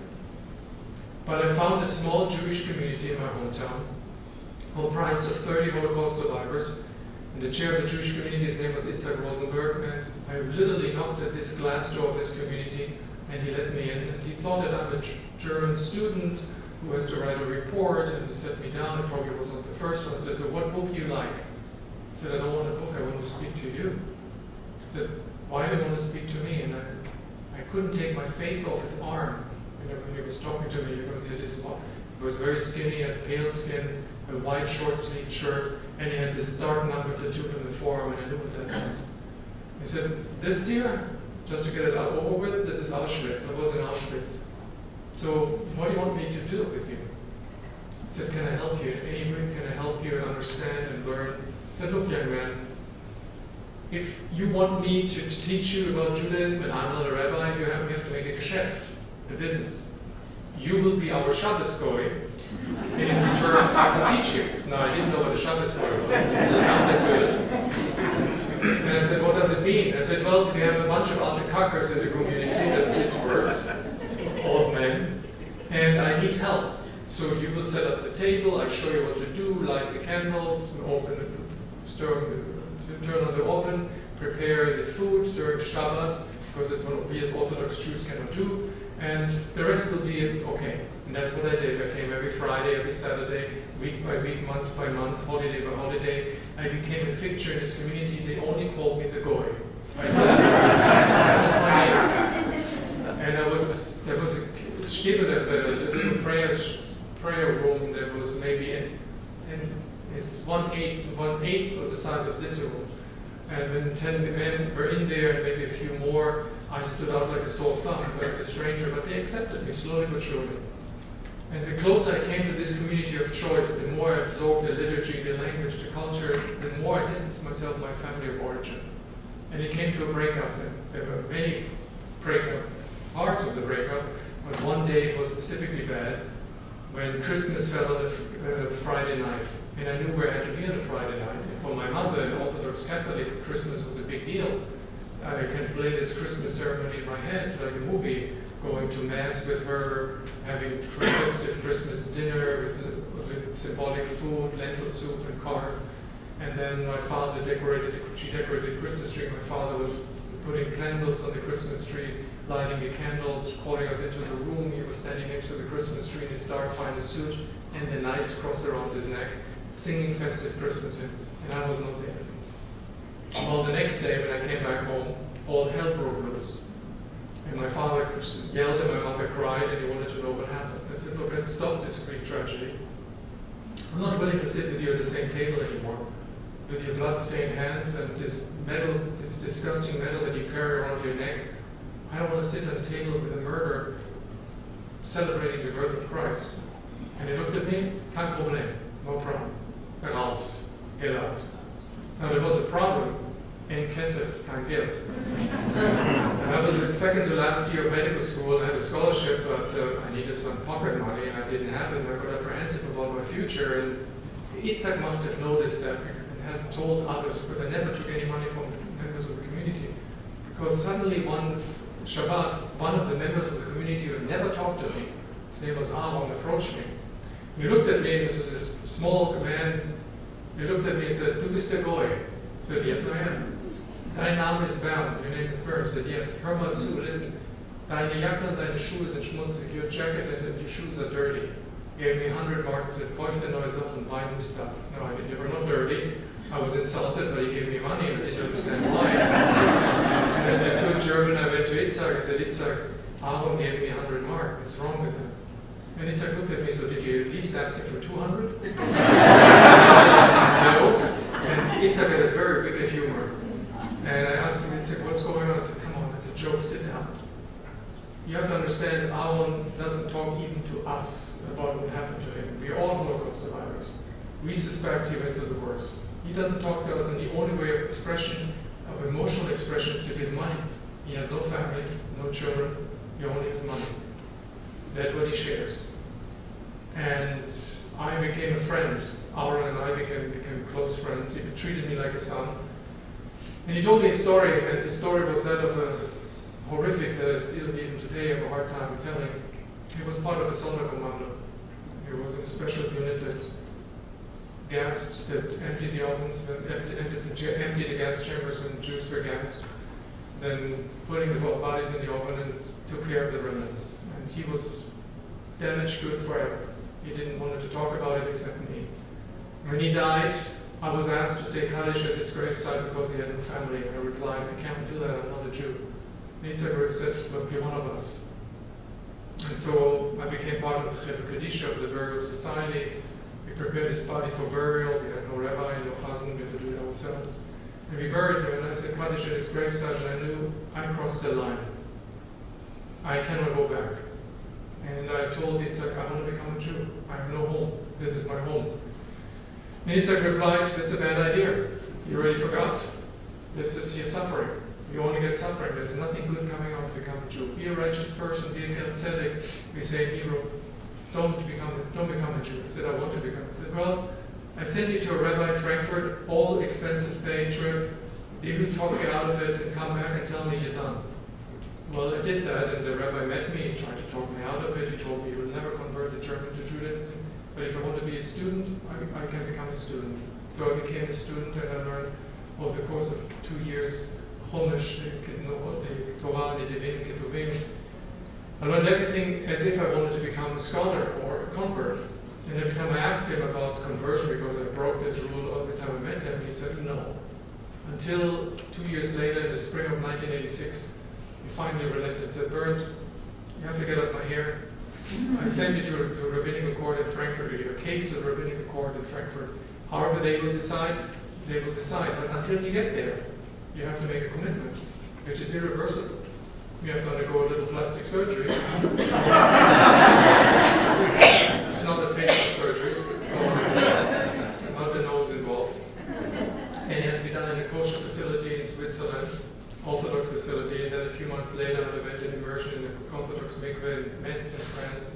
But I found a small Jewish community in my hometown, comprised of 30 Holocaust survivors. And the chair of the Jewish community, his name was Itzhak Rosenberg, and I literally knocked at this glass door of this community, and he let me in. And he thought that I'm a German student who has to write a report, and he set me down. It probably was not the first one. I said, so what book do you like? I said, I don't want a book, I want to speak to you. I said, why do you want to speak to me? And I couldn't take my face off his arm when he was talking to me because he had his, he was very skinny, had pale skin, a white short-sleeved shirt, and he had this dark number tattooed on the forearm, and I knew what that meant. He said, this year, just to get it over with, this is Auschwitz. I was in Auschwitz. So what do you want me to do with you? I said, can I help you in any way? Can I help you understand and learn? I said, look, young man, if you want me to teach you about Judaism and I'm not a rabbi, you have to make a geschäft, a business. You will be our Shabbos goy, and in return I will teach you. Now, I didn't know what a Shabbos goy was. It sounded good. And I said, what does it mean? I said, well, we have a bunch of Altekakers in the community, that's his words, old need help. So you will set up the table, I show you what to do, light the candles, turn on the oven, prepare the food during Shabbat, because it's what we as Orthodox Jews cannot do, and the rest will be okay. And that's what I did. I came every Friday, every Saturday, week by week, month by month, holiday by holiday. I became a fixture in this community. They only called me the Goy. That was my name. And there was a shtibbel, a little prayer room that was maybe it's one eighth of the size of this room. And when 10 men were in there, and maybe a few more, I stood out like a sore thumb, like a stranger, but they accepted me slowly but surely. And the closer I came to this community of choice, the more I absorbed the liturgy, the language, the culture, the more I distanced myself from my family of origin. And it came to a breakup. There were many parts of the breakup, but one day it was specifically bad, when Christmas fell on a Friday night. And I knew where I had to be on a Friday night. And for my mother, an Orthodox Catholic, Christmas was a big deal. I can play this Christmas ceremony in my head, like a movie, going to Mass with her, having festive Christmas dinner with symbolic food, lentil soup and carb. And then my father decorated the Christmas tree. My father was putting candles on the Christmas tree, lighting the candles, calling us into the room. He was standing next to the Christmas tree in his dark fine suit, and the knights crossed around his neck, singing festive Christmas hymns. And I was not there. Well, the next day when I came back home, all hell broke loose. And my father yelled and my mother cried, and he wanted to know what happened. I said, look, let's stop this Greek tragedy. I'm not willing to sit with you at the same table anymore, with your blood-stained hands and this metal, this disgusting metal that you carry around your neck. I don't want to sit at a table with a murderer celebrating the birth of Christ. And he looked at me, kein Problem, no problem. Raus, get out. Now there was a problem. In Kesef, kein Geld. And I was the second to last year of medical school. I had a scholarship, but I needed some pocket money, and I didn't have it. And I got apprehensive about my future. And Itzhak must have noticed that and had told others, because I never took any money from members of the community. Because suddenly one Shabbat, one of the members of the community who had never talked to me, his name was Aaron, approached me. He looked at me, and it was this small man. He looked at me and said, "Du bist der Goy." I said, "Yes, I am." "Dein Name is Bernd, your name is Bernd." I said, "Yes." "Hör mal zu, listen. Deine Jacke und deine Schuhe sind schmutzig. Your jacket and your shoes are dirty." He gave me 100 marks and kauf dir neue Sachen, buy new stuff. No, I mean, they were not dirty. I was insulted, but he gave me money and I didn't understand why. And as a good German, I went to Itzhak. I said, "Itzhak, Aaron gave me 100 marks. What's wrong with him?" And Itzhak looked at me, "So did you at least ask him for 200? No. And Itzhak had a very wicked humor. And I asked him, Itzhak, what's going on? I said, "Come on, it's a joke, sit down." You have to understand, Aaron doesn't talk even to us about what happened to him. We are all Holocaust survivors. We suspect he went through the worst. He doesn't talk to us, and the only way of expression, of emotional expression, is to give money. He has no family, no children, he only has money. That's what he shares. And I became a friend. Aaron and I became close friends. He treated me like a son. And he told me a story, and the story was that of a horrific that I still even today have a hard time telling. He was part of a Sonderkommando. He was in a special unit that emptied the ovens, emptied the gas chambers when Jews were gassed, then putting the bodies in the oven and took care of the remnants. And he was damaged good forever. He didn't want to talk about it except me. When he died, I was asked to say Kaddish at his graveside because he had no family. I replied, "I can't do that, I'm not a Jew." Itzhak said, "Look, you're one of us." And so I became part of the Kaddish of the burial society. We prepared his body for burial. We had no rabbi, no chazan, we had to do it ourselves. And we buried him, and I said Kaddish at his graveside, and I knew I crossed the line. I cannot go back. And I told Itzhak, I want to become a Jew. I have no home. This is my home. And Itzhak replied, "That's a bad idea. You already forgot. This is your suffering. You only get suffering. There's nothing good coming out to become a Jew. Be a righteous person, be a tzedek." We say in Hebrew, don't become a Jew. I said, "I want to become." I said, "Well, I send you to a rabbi in Frankfurt, all expenses paid trip. They will talk you out of it and come back and tell me you're done." Well, I did that, and the rabbi met me, he tried to talk me out of it. He told me, you will never convert the German to Judaism, but if I want to be a student, I can become a student. So I became a student, and I learned over the course of 2 years, Chumash, the Torah, the Devim, Ketuvim. I learned everything as if I wanted to become a scholar or a convert. And every time I asked him about conversion, because I broke this rule every time I met him, he said no. Until 2 years later, in the spring of 1986, he finally relented and said, Bernd, you have to get off my hair. I sent you to a rabbinical court in Frankfurt, or a case of rabbinical court in Frankfurt. However they will decide, they will decide. But until you get there, you have to make a commitment, which is irreversible. You have to undergo a little plastic surgery. It's not a facial surgery, it's not the nose involved. And it had to be done in a kosher facility in Switzerland, Orthodox facility, and then a few months later I underwent an immersion in the Orthodox mikveh in Metz in France.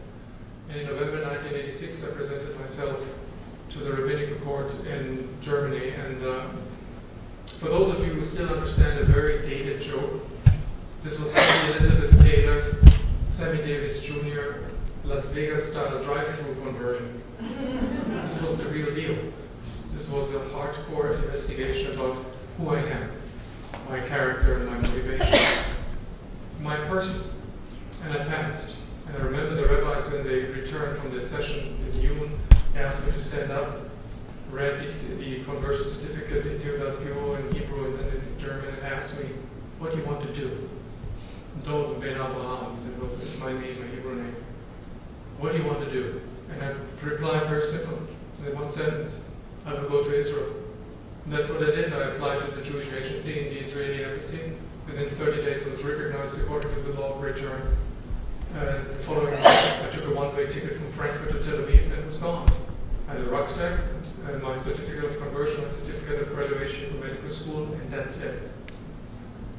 And in November 1986 I presented myself to the rabbinical court in Germany. And for those of you who still understand a very dated joke, this was Elizabeth Taylor, Sammy Davis Jr., Las Vegas style drive-through conversion. This was the real deal. This was a hardcore investigation about who I am, my character and my motivation, my person. And I passed. And I remember the rabbis, when they returned from the session in June, asked me to stand up, read the conversion certificate in Pure in Hebrew and then in German, and asked me, what do you want to do? Dov Ben Abraham, that was my name, my Hebrew name. What do you want to do? And I replied very simple, in one sentence, I will go to Israel. And that's what I did. I applied to the Jewish agency in the Israeli embassy. Within 30 days I was recognized according to the law of return. And the following month, I took a one-way ticket from Frankfurt to Tel Aviv and was gone. I had a rucksack, and my certificate of conversion, my certificate of graduation from medical school, and that's it.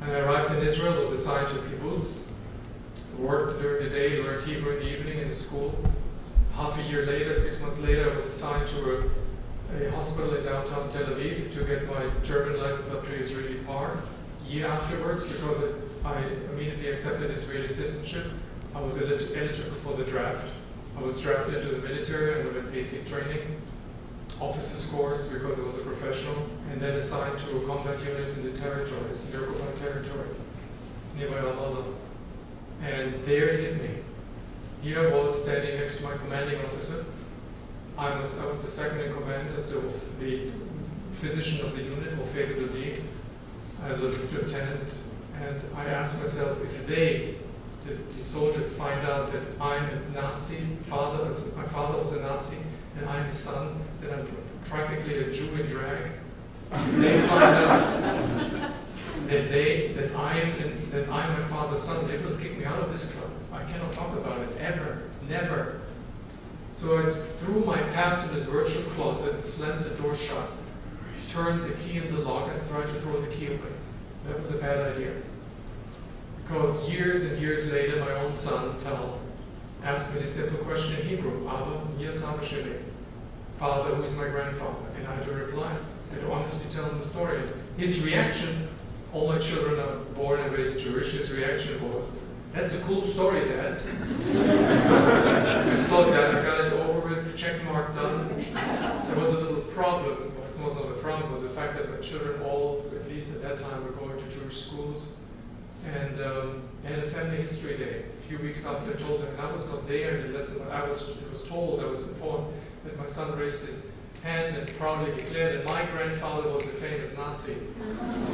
And I arrived in Israel, was assigned to kibbutz, worked during the day, learned Hebrew in the evening in the school. Half a year later, 6 months later, I was assigned to a hospital in downtown Tel Aviv to get my German license up to Israeli par. Year afterwards, because I immediately accepted Israeli citizenship, I was eligible for the draft. I was drafted into the military, underwent basic training, officers course because I was a professional, and then assigned to a combat unit in the territories, the occupied territories, nearby Ramallah. And there it hit me. Here I was standing next to my commanding officer. I was the second in command as the physician of the unit, or faculty, the lieutenant, and I asked myself, if the soldiers find out that I'm a Nazi, my father was a Nazi, and I'm his son, that I'm practically a Jew in drag, they find out that I'm my father's son, they will kick me out of this club. I cannot talk about it, ever, never. So I threw my pass in this virtual closet and slammed the door shut, turned the key in the lock and tried to throw the key away. That was a bad idea. Because years and years later, my own son, Tal, asked me the simple question in Hebrew, Abba, mir Saba Sheli. Father, who is my grandfather? And I had to reply. I had to honestly tell him the story. His reaction, all my children are born and raised Jewish, his reaction was, that's a cool story, Dad. I thought that I got it over with, check mark done. There was a little problem. Well, it wasn't a problem, it was the fact that my children all, at least at that time, were going to Jewish schools. And had a family history day. A few weeks after I told them, and I was not there in the lesson, but I was informed that my son raised his hand and proudly declared that my grandfather was a famous Nazi.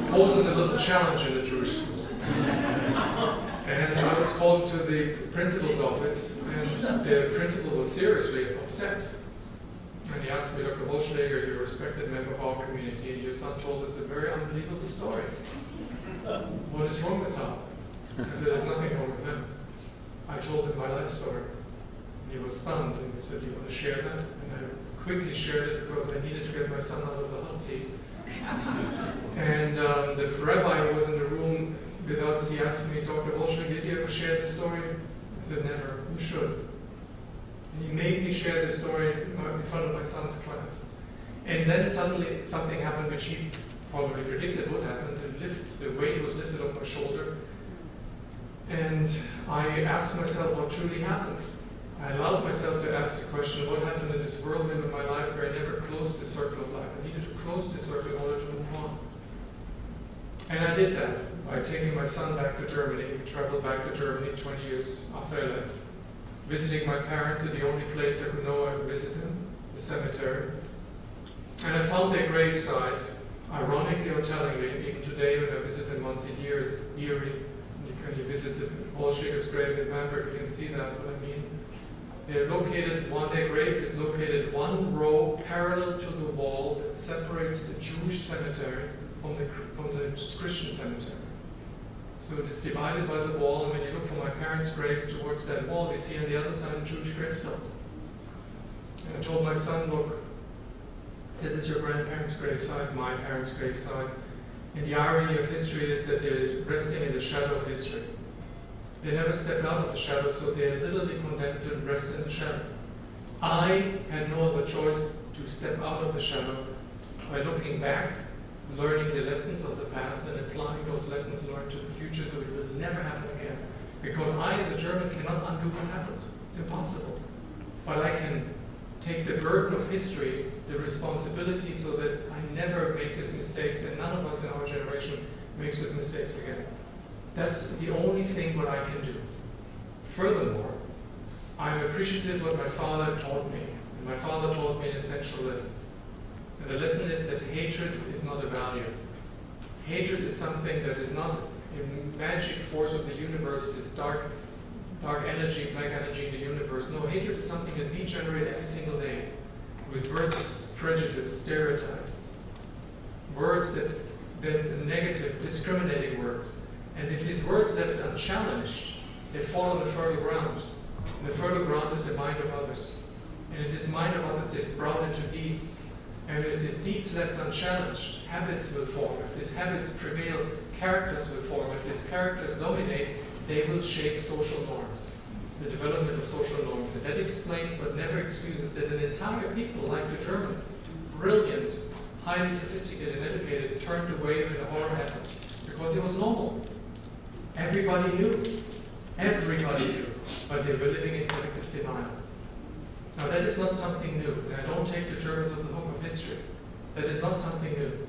Poses a little challenge in the Jewish school. And I was called to the principal's office, and the principal was seriously upset. And he asked me, Dr. Wollschlaeger, you're a respected member of our community, and your son told us a very unbelievable story. What is wrong with him? I said, there's nothing wrong with him. I told him my life story. And he was stunned, and he said, do you want to share that? And I quickly shared it because I needed to get my son out of the hot seat. And the rabbi who was in the room with us, he asked me, Dr. Wollschlaeger, did you ever share this story? I said, never. You should. And he made me share this story in front of my son's class. And then suddenly something happened which he probably predicted would happen. The weight was lifted off my shoulder. And I asked myself what truly happened. I allowed myself to ask the question, what happened in this whirlwind of my life where I never closed the circle of life? I needed to close the circle in order to move on. And I did that by taking my son back to Germany. We traveled back to Germany 20 years after I left, visiting my parents at the only place I could know I could visit them, the cemetery. And I found their gravesite, ironically or tellingly, even today when I visit them once a year, it's eerie. When you visit the Wollschlaeger's grave in Bamberg, you can see that, what I mean. They're located, their grave is located one row parallel to the wall that separates the Jewish cemetery from the Christian cemetery. So it is divided by the wall, and when you look from my parents' graves towards that wall, you see on the other side Jewish gravestones. And I told my son, look, this is your grandparents' gravesite, my parents' gravesite. And the irony of history is that they're resting in the shadow of history. They never stepped out of the shadow, so they're literally condemned to rest in the shadow. I had no other choice to step out of the shadow by looking back, learning the lessons of the past, and applying those lessons learned to the future so it will never happen again. Because I, as a German, cannot undo what happened. It's impossible. But I can take the burden of history, the responsibility, so that I never make these mistakes, that none of us in our generation makes those mistakes again. That's the only thing what I can do. Furthermore, I'm appreciative of what my father taught me. And my father taught me an essential lesson. And the lesson is that hatred is not a value. Hatred is something that is not a magic force of the universe, this dark energy, black energy in the universe. No, hatred is something that we generate every single day with words of prejudice, stereotypes, words that negative, discriminating words. And if these words left unchallenged, they fall on the fertile ground. And the fertile ground is the mind of others. And in this mind of others, they sprout into deeds. And if these deeds left unchallenged, habits will form. If these habits prevail, characters will form. If these characters dominate, they will shape social norms, the development of social norms. And that explains, but never excuses, that an entire people, like the Germans, brilliant, highly sophisticated and educated, turned away when the horror happened. Because it was normal. Everybody knew. Everybody knew. But they were living in collective denial. Now that is not something new. And I don't take the Germans on the hook of history. That is not something new.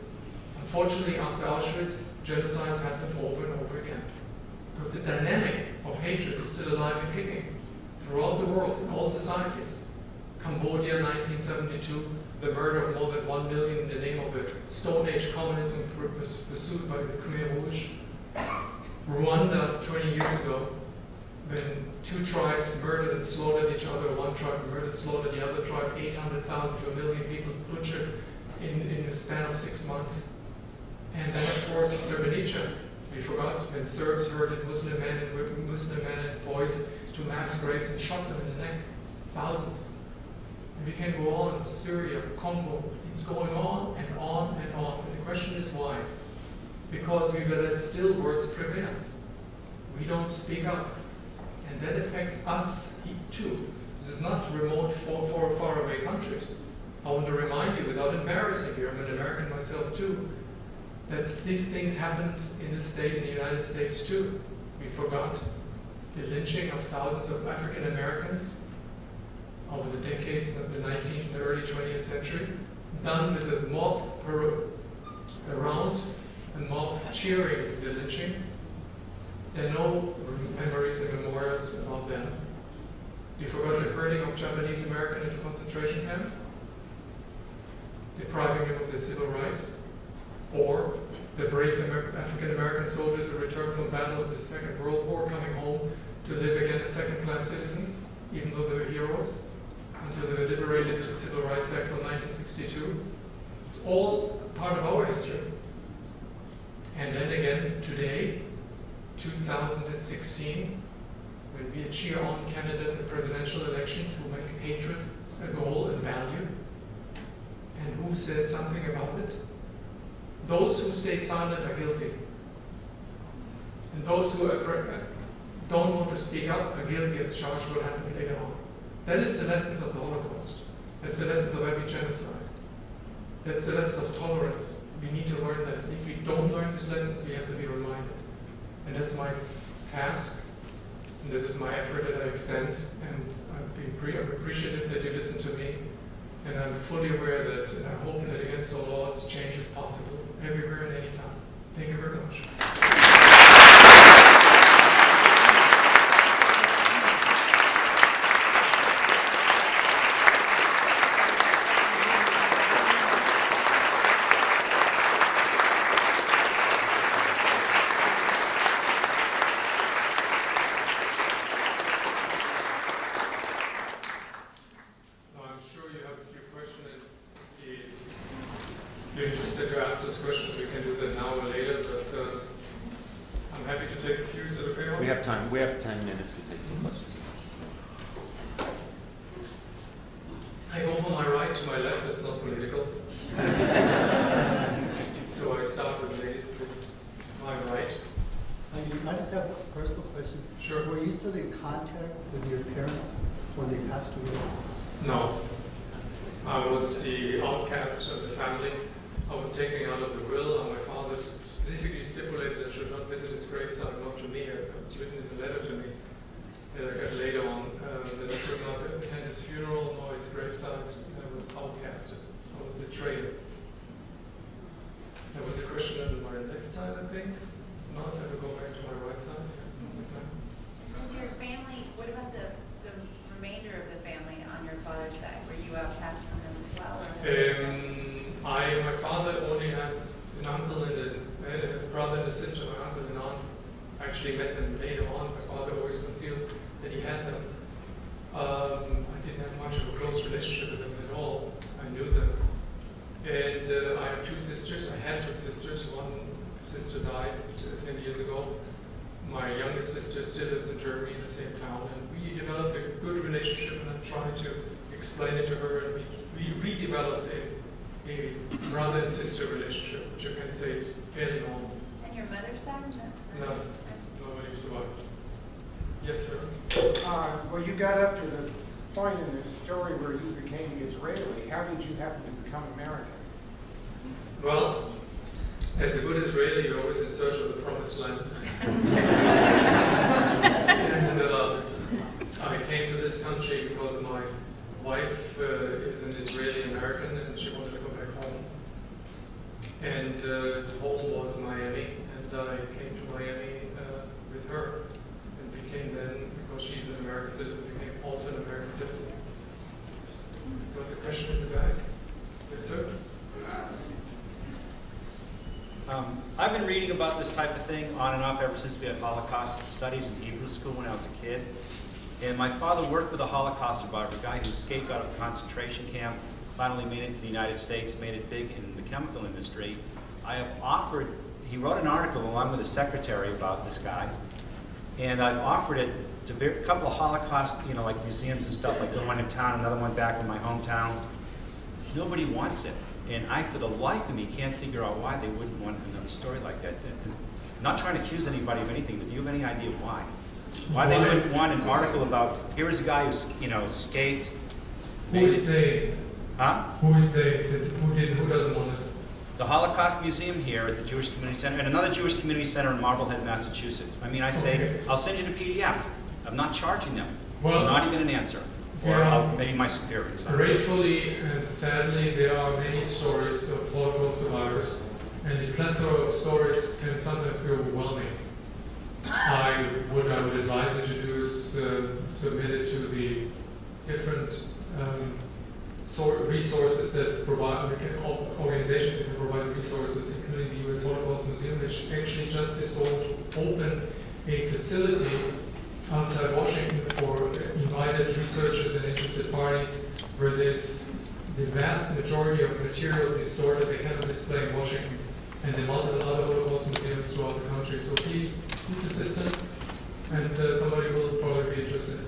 Unfortunately, after Auschwitz, genocides happened over and over again. Because the dynamic of hatred is still alive and kicking throughout the world, in all societies. Cambodia, 1972, the murder of more than 1 million in the name of a Stone Age communism pursued by the Khmer Rouge. Rwanda, 20 years ago, when two tribes murdered and slaughtered each other, one tribe murdered and slaughtered the other tribe, 800,000 to 1 million people butchered in a span of 6 months. And then, of course, Srebrenica. We forgot when Serbs herded Muslim men and boys to mass graves and shot them in the neck. Thousands. And we can go on, Syria, Congo. It's going on and on and on. And the question is why? Because we will let still words prevail. We don't speak up. And that affects us too. This is not remote, far away countries. I want to remind you, without embarrassing you, I'm an American myself too, that these things happened in the United States too. We forgot the lynching of thousands of African Americans over the decades of the 19th and early 20th century, done with a mob around, a mob cheering the lynching. There are no memories and memorials about them. We forgot the herding of Japanese Americans into concentration camps, depriving them of their civil rights, or the brave African American soldiers who returned from battle of the Second World War coming home to live again as second-class citizens, even though they were heroes, until they were liberated in the Civil Rights Act of 1962. It's all part of our history. And then again, today, 2016, when we cheer on candidates in presidential elections who make hatred a goal and value, and who says something about it, those who stay silent are guilty. And those who don't want to speak up are guilty as charged what happened later on. That is the lessons of the Holocaust. That's the lessons of every genocide. That's the lesson of tolerance. We need to learn that. If we don't learn these lessons, we have to be reminded. And that's my task And this is my effort that I extend, and I'm appreciative that you listen to me. And I'm fully aware that, and I hope that against all odds, change is possible everywhere and anytime. Thank you very much. If you're interested to ask those questions, we can do that now or later, but I'm happy to take a few. Is that okay? We have time. We have 10 minutes to take some questions. I go from my right to my left. It's not political. So I start with ladies to my right. I just have a personal question. Sure. Were you still in contact with your parents when they passed away? No. I was the outcast of the family. I was taken out of the will, and my father specifically stipulated I should not visit his gravesite, not to me. It was written in a letter to me that I got later on, that I should not attend his funeral nor his gravesite. I was outcasted. I was betrayed. There was a question on my left side, I think. Not, I will go back to my right side. Does your family, what about the remainder of the family on your father's side? Were you outcast from them as well? Or My father only had an uncle and a brother and a sister. My uncle and aunt actually met them later on. My father always concealed that he had them. I didn't have much of a close relationship with them at all. I knew them. And I have two sisters. I had two sisters. One sister died 10 years ago. My youngest sister still lives in Germany in the same town, and we developed a good relationship, and I'm trying to explain it to her, and we redeveloped a brother and sister relationship, which you can say is fairly normal. and your mother's side? No, nobody survived. Yes, sir. Well, you got up to the point in the story where you became Israeli. How did you happen to become American? Well, as a good Israeli, you're always in search of the promised land. And I came to this country because my wife is an Israeli American and she wanted to go back home. And home was Miami, and I came to Miami with her and became then, because she's an American citizen, became also an American citizen. There was a question in the back. Yes, sir? I've been reading about this type of thing on and off ever since we had Holocaust studies in Hebrew school when I was a kid. And my father worked with a Holocaust survivor, a guy who escaped out of a concentration camp, finally made it to the United States, made it big in the chemical industry. I have offered, he wrote an article along with his secretary about this guy, and I've offered it to a couple of Holocaust, like museums and stuff, like the one in town, another one back in my hometown. Nobody wants it. And I, for the life of me, can't figure out why they wouldn't want another story like that. I'm not trying to accuse anybody of anything, but do you have any idea why? Why they wouldn't want an article about, here's a guy who, escaped. Who is they? Huh? Who is they? Who doesn't want it? The Holocaust Museum here at the Jewish Community Center, and another Jewish Community Center in Marblehead, Massachusetts. I say, Okay. I'll send you the PDF. I'm not charging them. Well, not even an answer. Or maybe my superiors. Gratefully and sadly, there are many stories of Holocaust survivors, and the plethora of stories can sometimes be overwhelming. What I would advise you to do is submit it to the different resources that provide, organizations that can provide resources, including the U.S. Holocaust Museum, which actually just is going to open a facility outside Washington for invited researchers and interested parties, where there's the vast majority of material is stored that they cannot display in Washington, and in multiple other Holocaust museums throughout the country. So be persistent, and somebody will probably be interested.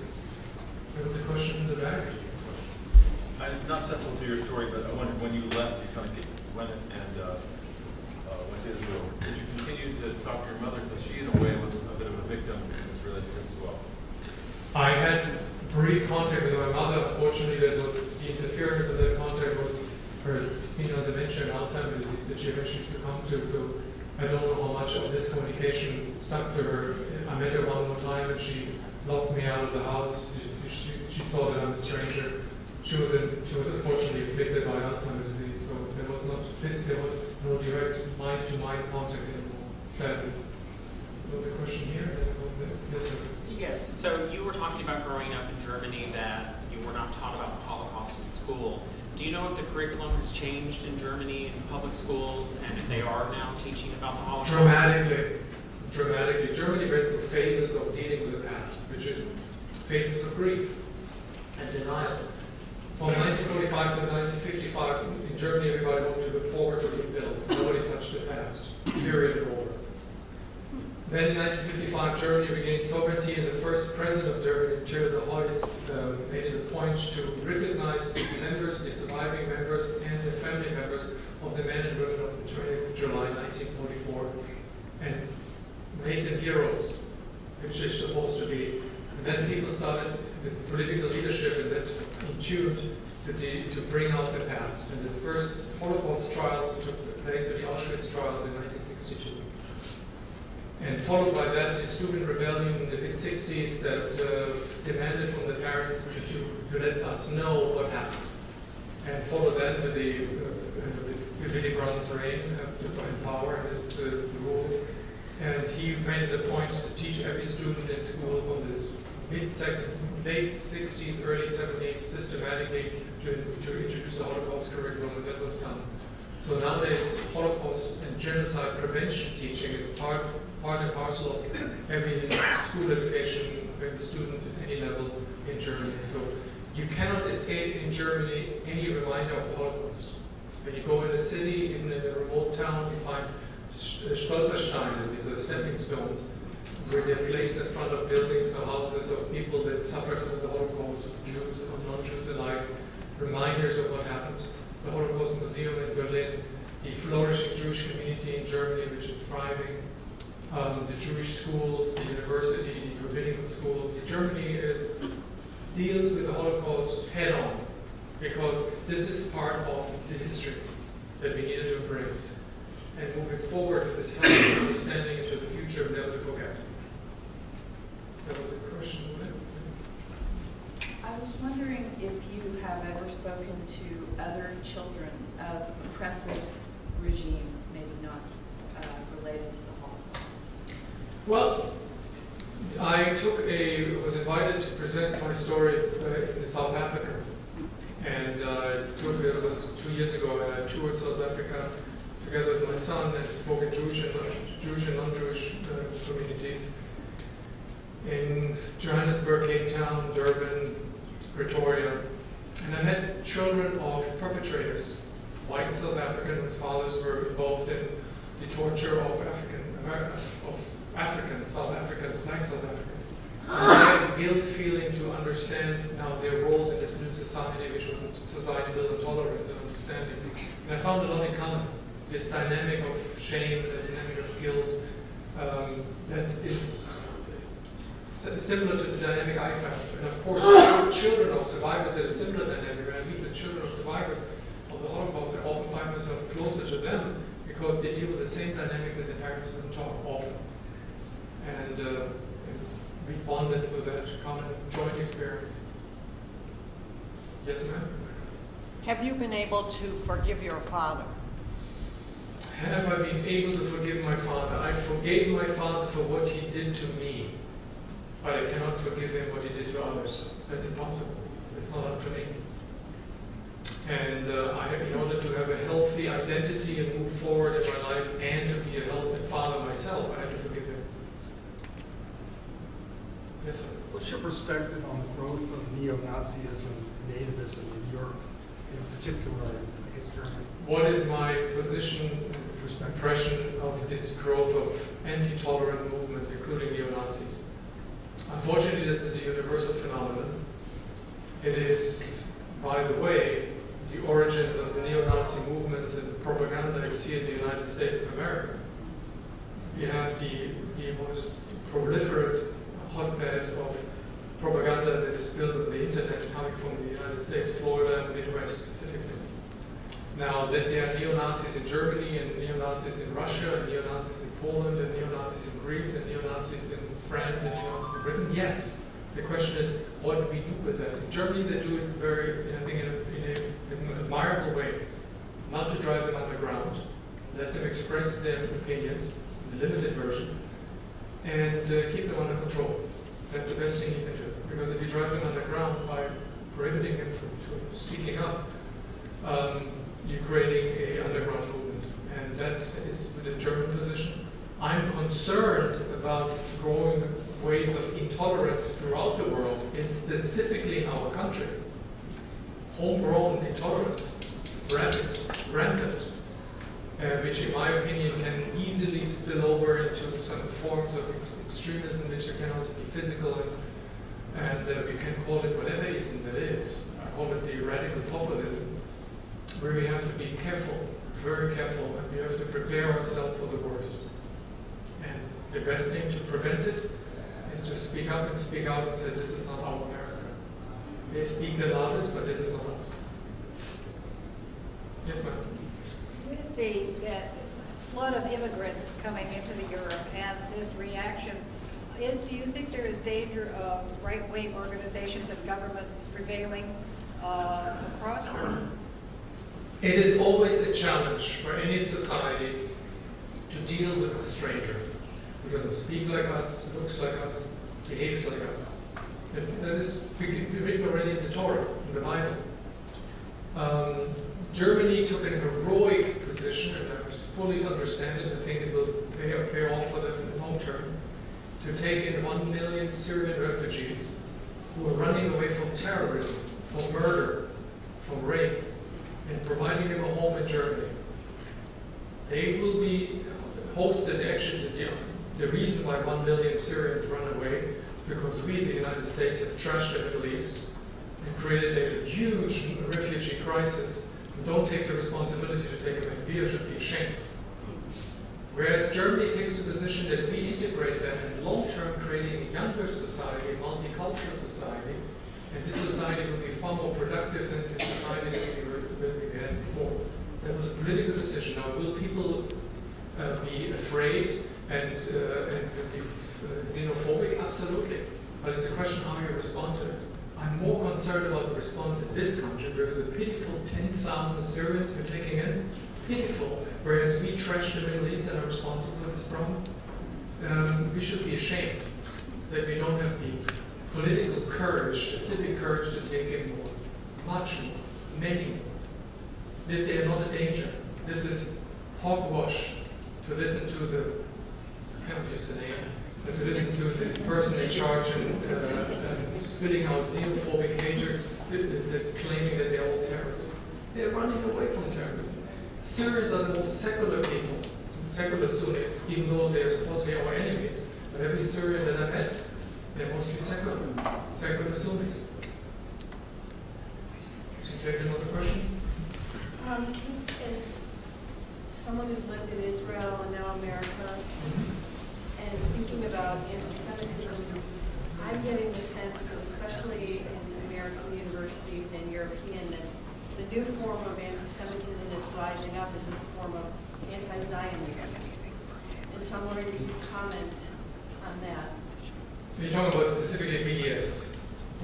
There was a question in the back. Not central to your story, but I wondered when you left, you kind of went and went to Israel. Did you continue to talk to your mother, because she, in a way, was a bit of a victim in this relationship as well? I had brief contact with my mother. Unfortunately, that was the interference of that contact was her senile dementia and Alzheimer's disease that she eventually succumbed to. So I don't know how much of this communication stuck to her. I met her one more time, and she locked me out of the house. She thought that I'm a stranger. She was unfortunately afflicted by Alzheimer's disease, so there was no direct mind-to-mind contact anymore, sadly. There was a question here. Yes, sir. Yes, so you were talking about growing up in Germany that you were not taught about the Holocaust in school. Do you know if the curriculum has changed in Germany in public schools, and if they are now teaching about the Holocaust? Dramatically. Germany went through phases of dealing with the past, which is phases of grief and denial. From 1945 to 1955, in Germany, everybody wanted to look forward to rebuild. Nobody touched the past. Period and over. Then in 1955, Germany regained sovereignty, and the first president of Germany, Theodor Heuss, made it a point to recognize the members, the surviving members, and the family members of the men and women of the 20th of July 1944, and made them heroes, which is supposed to be. And then people started, the political leadership, and that tuned to bring out the past. And the first Holocaust trials took place with the Auschwitz trials in 1962. And followed by that, the student rebellion in the mid-60s that demanded from the parents to let us know what happened. And followed that with Willy Brandt's reign in power and his rule. And he made it a point to teach every student in school from this late 60s, early 70s, systematically to introduce a Holocaust curriculum, and that was done. So nowadays, Holocaust and genocide prevention teaching is part and parcel of every school education of every student at any level in Germany. So you cannot escape in Germany any reminder of the Holocaust. When you go in a city, in a remote town, you find Stolpersteine, these are stepping stones, where they're placed in front of buildings or houses of people that suffered from the Holocaust, Jews and non-Jews alike, reminders of what happened. The Holocaust Museum in Berlin, the flourishing Jewish community in Germany, which is thriving, the Jewish schools, the university, the rabbinical schools. Germany deals with the Holocaust head-on, because this is part of the history that we needed to embrace. And moving forward with this healthy understanding into the future, never to forget. That was a question, wasn't it? I was wondering if you have ever spoken to other children of oppressive regimes, maybe not related to the Holocaust. Well, I was invited to present my story in South Africa. And it was 2 years ago, I toured South Africa together with my son and spoke in Jewish and non-Jewish communities in Johannesburg, Cape Town, Durban, Pretoria. And I met children of perpetrators, white South African whose fathers were involved in the torture of South Africans, black South Africans. I had a guilt feeling to understand now their role in this new society, which was a society built on tolerance and understanding. And I found a lot in common. This dynamic of shame, this dynamic of guilt, that is similar to the dynamic I found. And of course, children of survivors had a similar dynamic. When I meet with children of survivors of the Holocaust, I often find myself closer to them because they deal with the same dynamic that the parents wouldn't talk often. And we bonded through that common joint experience. Yes, ma'am? Have you been able to forgive your father? Have I been able to forgive my father? I forgave my father for what he did to me, but I cannot forgive him what he did to others. That's impossible. It's not up to me. And in order to have a healthy identity and move forward in my life and to be a healthy father myself, I had to forgive him. Yes, sir. What's your perspective on the growth of neo-Nazism, nativism in Europe, in particular, I guess, Germany? What is my position, impression of this growth of anti-tolerant movements, including neo-Nazis? Unfortunately, this is a universal phenomenon. It is, by the way, the origins of the neo-Nazi movements and propaganda that's here in the United States of America. We have the most proliferate hotbed of propaganda that is built on the internet coming from the United States, Florida, and the Midwest specifically. Now, that there are neo-Nazis in Germany, and neo-Nazis in Russia, and neo-Nazis in Poland, and neo-Nazis in Greece, and neo-Nazis in France, and neo-Nazis in Britain, yes. The question is, what do we do with that? In Germany, they do it very, I think, in an admirable way. Not to drive them underground, let them express their opinions, the limited version, and keep them under control. That's the best thing you can do. Because if you drive them underground by prohibiting them from speaking up, you're creating an underground movement. And that is the German position. I'm concerned about growing waves of intolerance throughout the world, and specifically in our country. Homegrown intolerance, rampant, which in my opinion can easily spill over into some forms of extremism, which can also be physical, and we can call it whatever ism that is. I call it the radical populism, where we have to be careful, very careful, and we have to prepare ourselves for the worst. And the best thing to prevent it is to speak up and speak out and say, this is not our America. They speak the loudest, but this is not us. Yes, ma'am. With the flood of immigrants coming into Europe and this reaction, do you think there is danger of right-wing organizations and governments prevailing across Europe? It is always a challenge for any society to deal with a stranger, because it speaks like us, looks like us, behaves like us. That is written already in the Torah, in the Bible. Germany took an heroic position, and I fully understand it. I think it will pay off for them in the long term, to take in 1 million Syrian refugees who are running away from terrorism, from murder, from rape, and providing them a home in Germany. They will be hosted, actually, the reason why 1 million Syrians run away is because we, the United States, have trashed the Middle East and created a huge refugee crisis and don't take the responsibility to take them in. We should be ashamed. Whereas Germany takes the position that we integrate them in long-term, creating a younger society, a multicultural society, and this society will be far more productive than the society that we had before. That was a political decision. Now, will people be afraid and be xenophobic? Absolutely. But it's a question how you respond to it. I'm more concerned about the response in this country, where the pitiful 10,000 Syrians we're taking in, pitiful, whereas we trash the Middle East and are responsible for this problem. We should be ashamed that we don't have the political courage, the civic courage to take in more, much more, many more. That they are not a danger. This is hogwash to listen to the, I can't use the name, but to listen to this person in charge and spitting out xenophobic hatreds, claiming that they're all terrorists. They're running away from terrorism. Syrians are the most secular people, secular Sunnis, even though they're supposedly our enemies. But every Syrian that I've met, they're mostly secular Sunnis. Should I take another question? As someone who's lived in Israel and now America, and thinking about anti-Semitism, I'm getting the sense that especially in American universities and European, that the new form of anti-Semitism that's rising up is in the form of anti-Zionism. And so I'm wondering if you could comment on that. So you're talking about specifically BDS?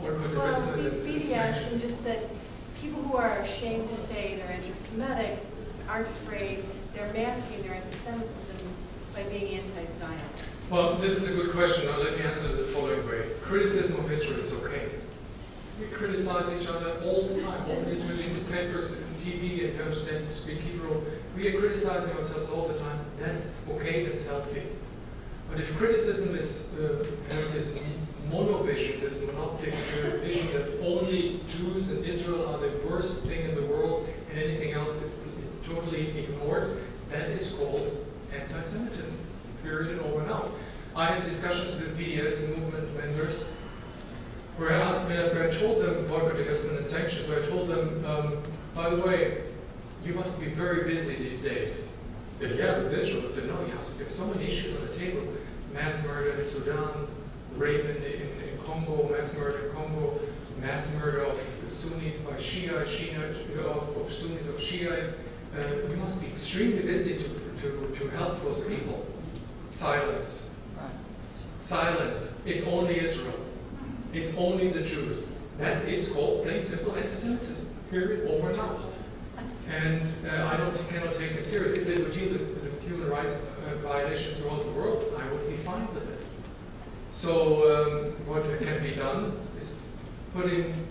Or could the rest of the BDS, and just that people who are ashamed to say they're anti-Semitic aren't afraid, they're masking their anti-Semitism by being anti-Zion. Well, this is a good question. Now let me answer it the following way. Criticism of Israel is okay. We criticize each other all the time, all the Israeli newspapers and TV, and you understand, speak Hebrew. We are criticizing ourselves all the time. That's okay, that's healthy. But if criticism has this monovision, this monoptic vision that only Jews and Israel are the worst thing in the world and anything else is totally ignored, that is called anti-Semitism, period, over and out. I had discussions with BDS and movement members where I asked them, where I told them, boycott, divestment, and sanctions, where I told them, by the way, you must be very busy these days. They said, yeah, with Israel. I said, no, yes, we have so many issues on the table. Mass murder in Sudan, rape in Congo, mass murder in Congo, mass murder of Sunnis by Shia, of Sunnis of Shia. We must be extremely busy to help those people. Silence. Silence. It's only Israel. It's only the Jews. That is called plain simple anti-Semitism, period, over and out. And cannot take it seriously. If they would deal with human rights violations around the world, I would be fine with it. So what can be done is blaming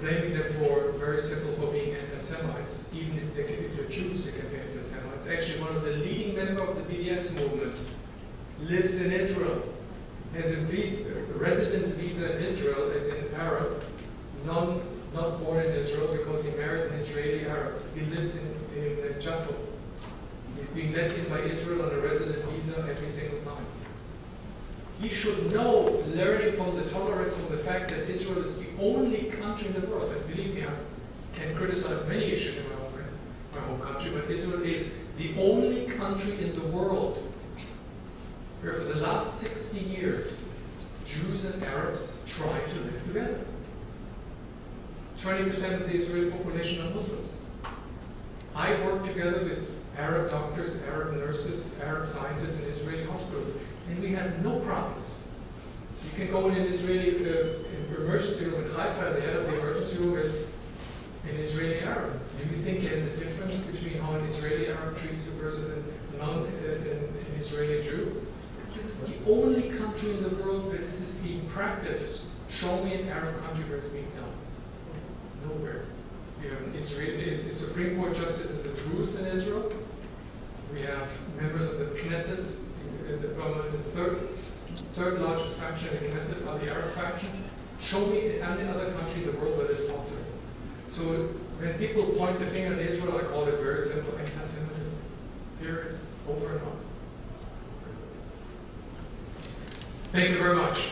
them for, very simple, for being anti-Semites. Even if they're Jews, they can be anti-Semites. Actually, one of the leading members of the BDS movement lives in Israel, has a residence visa in Israel as an Arab, not born in Israel because he married an Israeli Arab. He lives in Jaffa. He's being let in by Israel on a resident visa every single time. He should know, learning from the tolerance of the fact that Israel is the only country in the world, and believe me, I can criticize many issues in my home country, but Israel is the only country in the world where for the last 60 years, Jews and Arabs try to live together. 20% of the Israeli population are Muslims. I work together with Arab doctors, Arab nurses, Arab scientists in Israeli hospitals, and we have no problems. You can go in an Israeli emergency room in Haifa, the head of the emergency room is an Israeli Arab. Do you think there's a difference between how an Israeli Arab treats you versus an Israeli Jew? This is the only country in the world where this is being practiced. Show me an Arab country where it's being done. Nowhere. We have an Israeli Supreme Court justices of Druze in Israel. We have members of the Knesset, the third largest faction in the Knesset are the Arab faction. Show me any other country in the world where it's possible. So when people point the finger at Israel, I call it very simple anti-Semitism. Period. Over and on. Thank you very much.